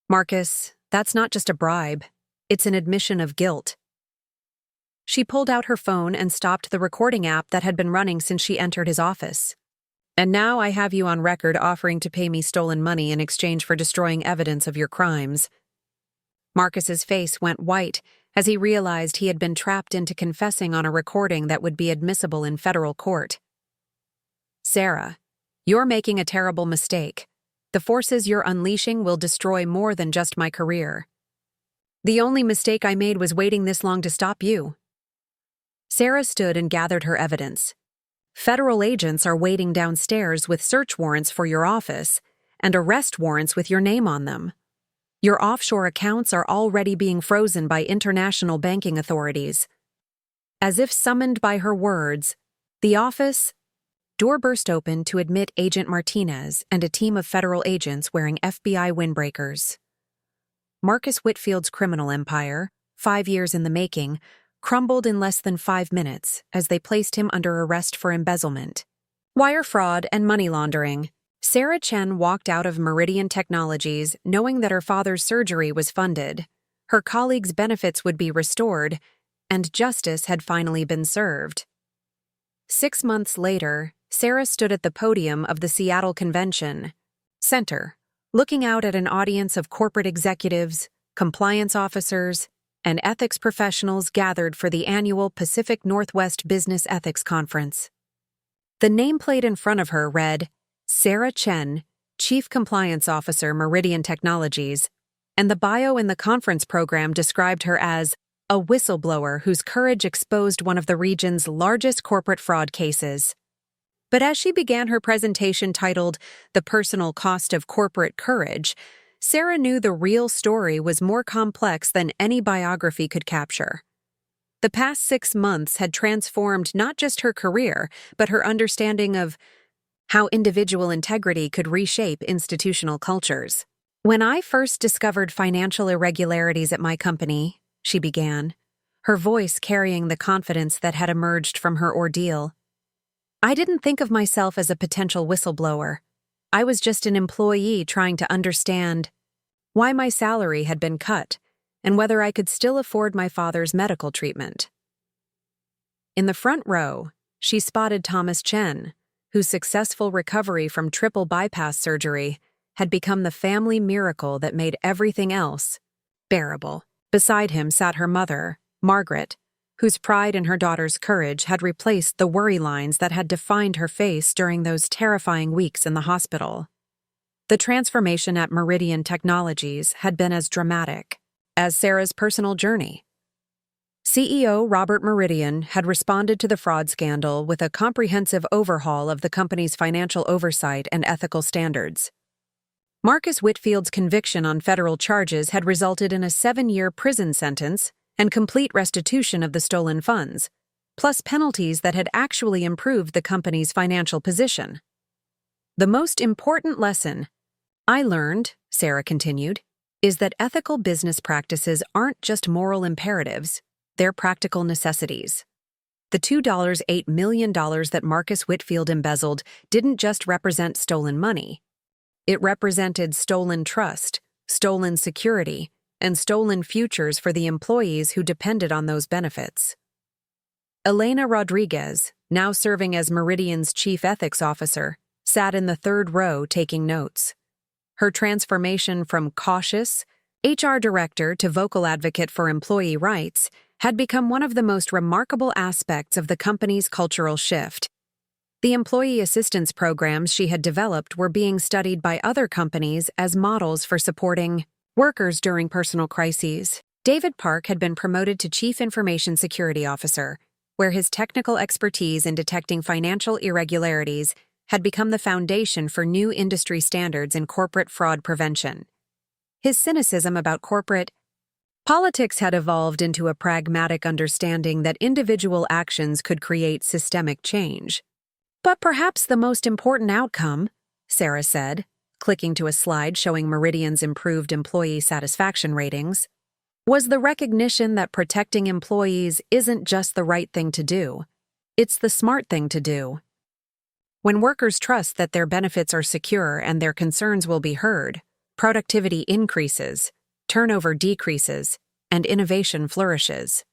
"Marcus, that's not just a bribe. It's an admission of guilt." She pulled out her phone and stopped the recording app that had been running since she entered his office. "And now I have you on record offering to pay me stolen money in exchange for destroying evidence of your crimes." Marcus's face went white as he realized he had been trapped into confessing on a recording that would be admissible in federal court. "Sarah, you're making a terrible mistake. The forces you're unleashing will destroy more than just my career. The only mistake I made was waiting this long to stop you." Sarah stood and gathered her evidence. "Federal agents are waiting downstairs with search warrants for your office and arrest warrants with your name on them. Your offshore accounts are already being frozen by international banking authorities." As if summoned by her words, the office door burst open to admit Agent Martinez and a team of federal agents wearing FBI windbreakers. Marcus Whitfield's criminal empire, 5 years in the making, crumbled in less than 5 minutes as they placed him under arrest for embezzlement, wire fraud, and money laundering. Sarah Chen walked out of Meridian Technologies knowing that her father's surgery was funded, Her colleagues' benefits would be restored, and justice had finally been served. 6 months later, Sarah stood at the podium of the Seattle Convention Center, looking out at an audience of corporate executives, compliance officers, and ethics professionals gathered for the annual Pacific Northwest Business Ethics Conference. The nameplate in front of her read, Sarah Chen, Chief Compliance Officer, Meridian Technologies, and the bio in the conference program described her as a whistleblower whose courage exposed one of the region's largest corporate fraud cases. But as she began her presentation titled The Personal Cost of Corporate Courage, Sarah knew the real story was more complex than any biography could capture. The past 6 months had transformed not just her career, but her understanding of how individual integrity could reshape institutional cultures. When I first discovered financial irregularities at my company, she began, her voice carrying the confidence that had emerged from her ordeal, I didn't think of myself as a potential whistleblower. I was just an employee trying to understand why my salary had been cut and whether I could still afford my father's medical treatment. In the front row, she spotted Thomas Chen, whose successful recovery from triple bypass surgery had become the family miracle that made everything else bearable. Beside him sat her mother, Margaret, whose pride in her daughter's courage had replaced the worry lines that had defined her face during those terrifying weeks in the hospital. The transformation at Meridian Technologies had been as dramatic as Sarah's personal journey. CEO Robert Meridian had responded to the fraud scandal with a comprehensive overhaul of the company's financial oversight and ethical standards. Marcus Whitfield's conviction on federal charges had resulted in a 7-year prison sentence and complete restitution of the stolen funds, plus penalties that had actually improved the company's financial position. The most important lesson I learned, Sarah continued, is that ethical business practices aren't just moral imperatives, they're practical necessities. The $2.8 million that Marcus Whitfield embezzled didn't just represent stolen money. It represented stolen trust, stolen security, and stolen futures for the employees who depended on those benefits. Elena Rodriguez, now serving as Meridian's chief ethics officer, sat in the third row taking notes. Her transformation from cautious HR director to vocal advocate for employee rights had become one of the most remarkable aspects of the company's cultural shift. The employee assistance programs she had developed were being studied by other companies as models for supporting workers during personal crises. David Park had been promoted to Chief Information Security Officer, where his technical expertise in detecting financial irregularities had become the foundation for new industry standards in corporate fraud prevention. His cynicism about corporate politics had evolved into a pragmatic understanding that individual actions could create systemic change. But perhaps the most important outcome, Sarah said, clicking to a slide showing Meridian's improved employee satisfaction ratings, was the recognition that protecting employees isn't just the right thing to do. It's the smart thing to do. When workers trust that their benefits are secure and their concerns will be heard, productivity increases, turnover decreases, and innovation flourishes.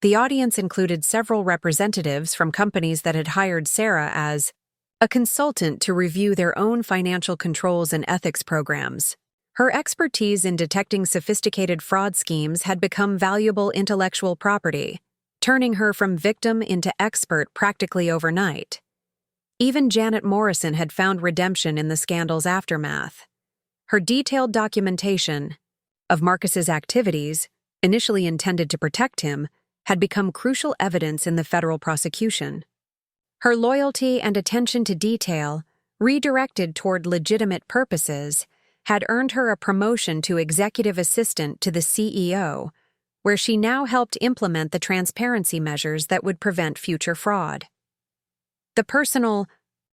The audience included several representatives from companies that had hired Sarah as a consultant to review their own financial controls and ethics programs. Her expertise in detecting sophisticated fraud schemes had become valuable intellectual property, turning her from victim into expert practically overnight. Even Janet Morrison had found redemption in the scandal's aftermath. Her detailed documentation of Marcus's activities, initially intended to protect him, had become crucial evidence in the federal prosecution. Her loyalty and attention to detail, redirected toward legitimate purposes, had earned her a promotion to executive assistant to the CEO, where she now helped implement the transparency measures that would prevent future fraud. The personal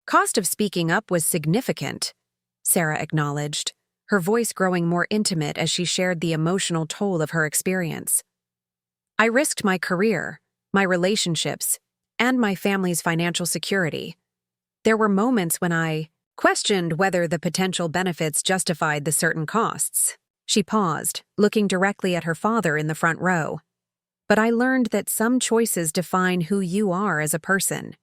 cost of speaking up was significant, Sarah acknowledged, her voice growing more intimate as she shared the emotional toll of her experience. I risked my career, my relationships, and my family's financial security. There were moments when I questioned whether the potential benefits justified the certain costs, She paused, looking directly at her father in the front row. "But I learned that some choices define who you are as a person.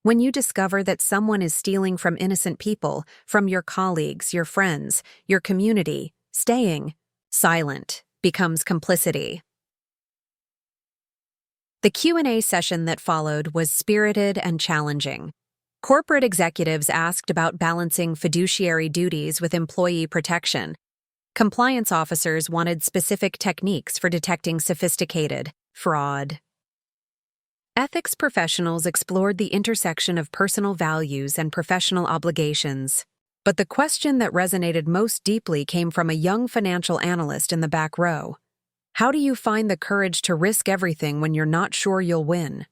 When you discover that someone is stealing from innocent people, from your colleagues, your friends, your community, staying silent becomes complicity." The Q&A session that followed was spirited and challenging. Corporate executives asked about balancing fiduciary duties with employee protection. Compliance officers wanted specific techniques for detecting sophisticated fraud. Ethics professionals explored the intersection of personal values and professional obligations. But the question that resonated most deeply came from a young financial analyst in the back row. How do you find the courage to risk everything when you're not sure you'll win?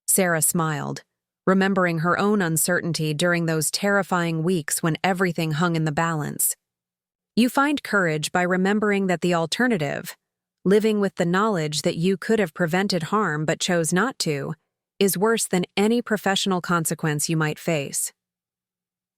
Sarah smiled, remembering her own uncertainty during those terrifying weeks when everything hung in the balance. You find courage by remembering that the alternative, living with the knowledge that you could have prevented harm but chose not to, is worse than any professional consequence you might face.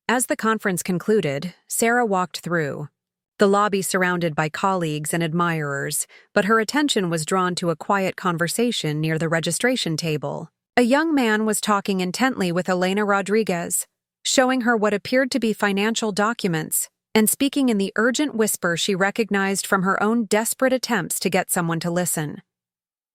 As the conference concluded, Sarah walked through, the lobby surrounded by colleagues and admirers, but her attention was drawn to a quiet conversation near the registration table. A young man was talking intently with Elena Rodriguez, showing her what appeared to be financial documents, and speaking in the urgent whisper she recognized from her own desperate attempts to get someone to listen.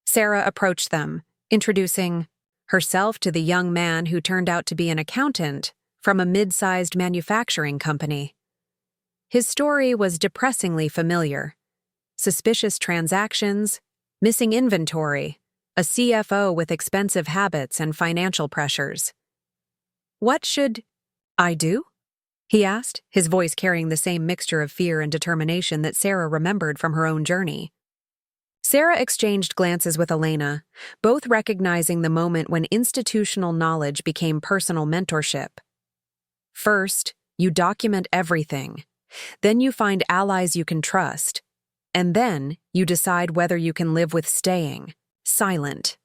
Sarah approached them, introducing herself to the young man who turned out to be an accountant from a mid-sized manufacturing company. His story was depressingly familiar. Suspicious transactions, missing inventory, a CFO with expensive habits and financial pressures. "What should I do?" he asked, his voice carrying the same mixture of fear and determination that Sarah remembered from her own journey. Sarah exchanged glances with Elena, both recognizing the moment when institutional knowledge became personal mentorship. First, you document everything. Then you find allies you can trust. And then you decide whether you can live with staying silent.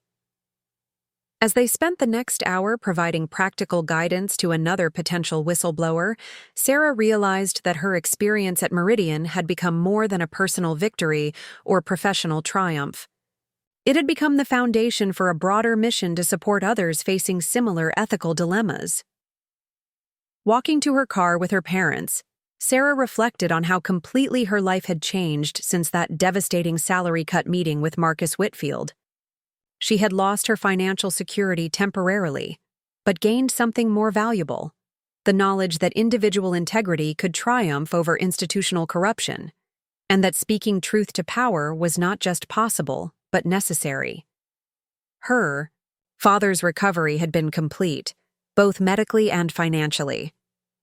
As they spent the next hour providing practical guidance to another potential whistleblower, Sarah realized that her experience at Meridian had become more than a personal victory or professional triumph. It had become the foundation for a broader mission to support others facing similar ethical dilemmas. Walking to her car with her parents, Sarah reflected on how completely her life had changed since that devastating salary cut meeting with Marcus Whitfield. She had lost her financial security temporarily, but gained something more valuable: the knowledge that individual integrity could triumph over institutional corruption, and that speaking truth to power was not just possible, but necessary. Her father's recovery had been complete, both medically and financially.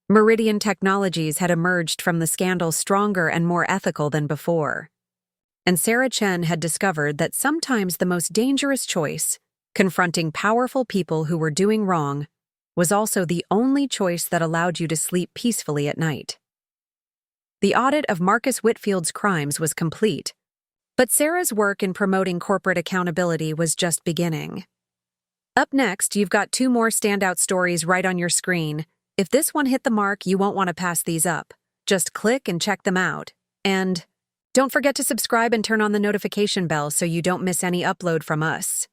Meridian Technologies had emerged from the scandal stronger and more ethical than before. And Sarah Chen had discovered that sometimes the most dangerous choice, confronting powerful people who were doing wrong, was also the only choice that allowed you to sleep peacefully at night. The audit of Marcus Whitfield's crimes was complete, but Sarah's work in promoting corporate accountability was just beginning. Up next, you've got 2 more standout stories right on your screen. If this one hit the mark, you won't want to pass these up. Just click and check them out. And don't forget to subscribe and turn on the notification bell so you don't miss any upload from us.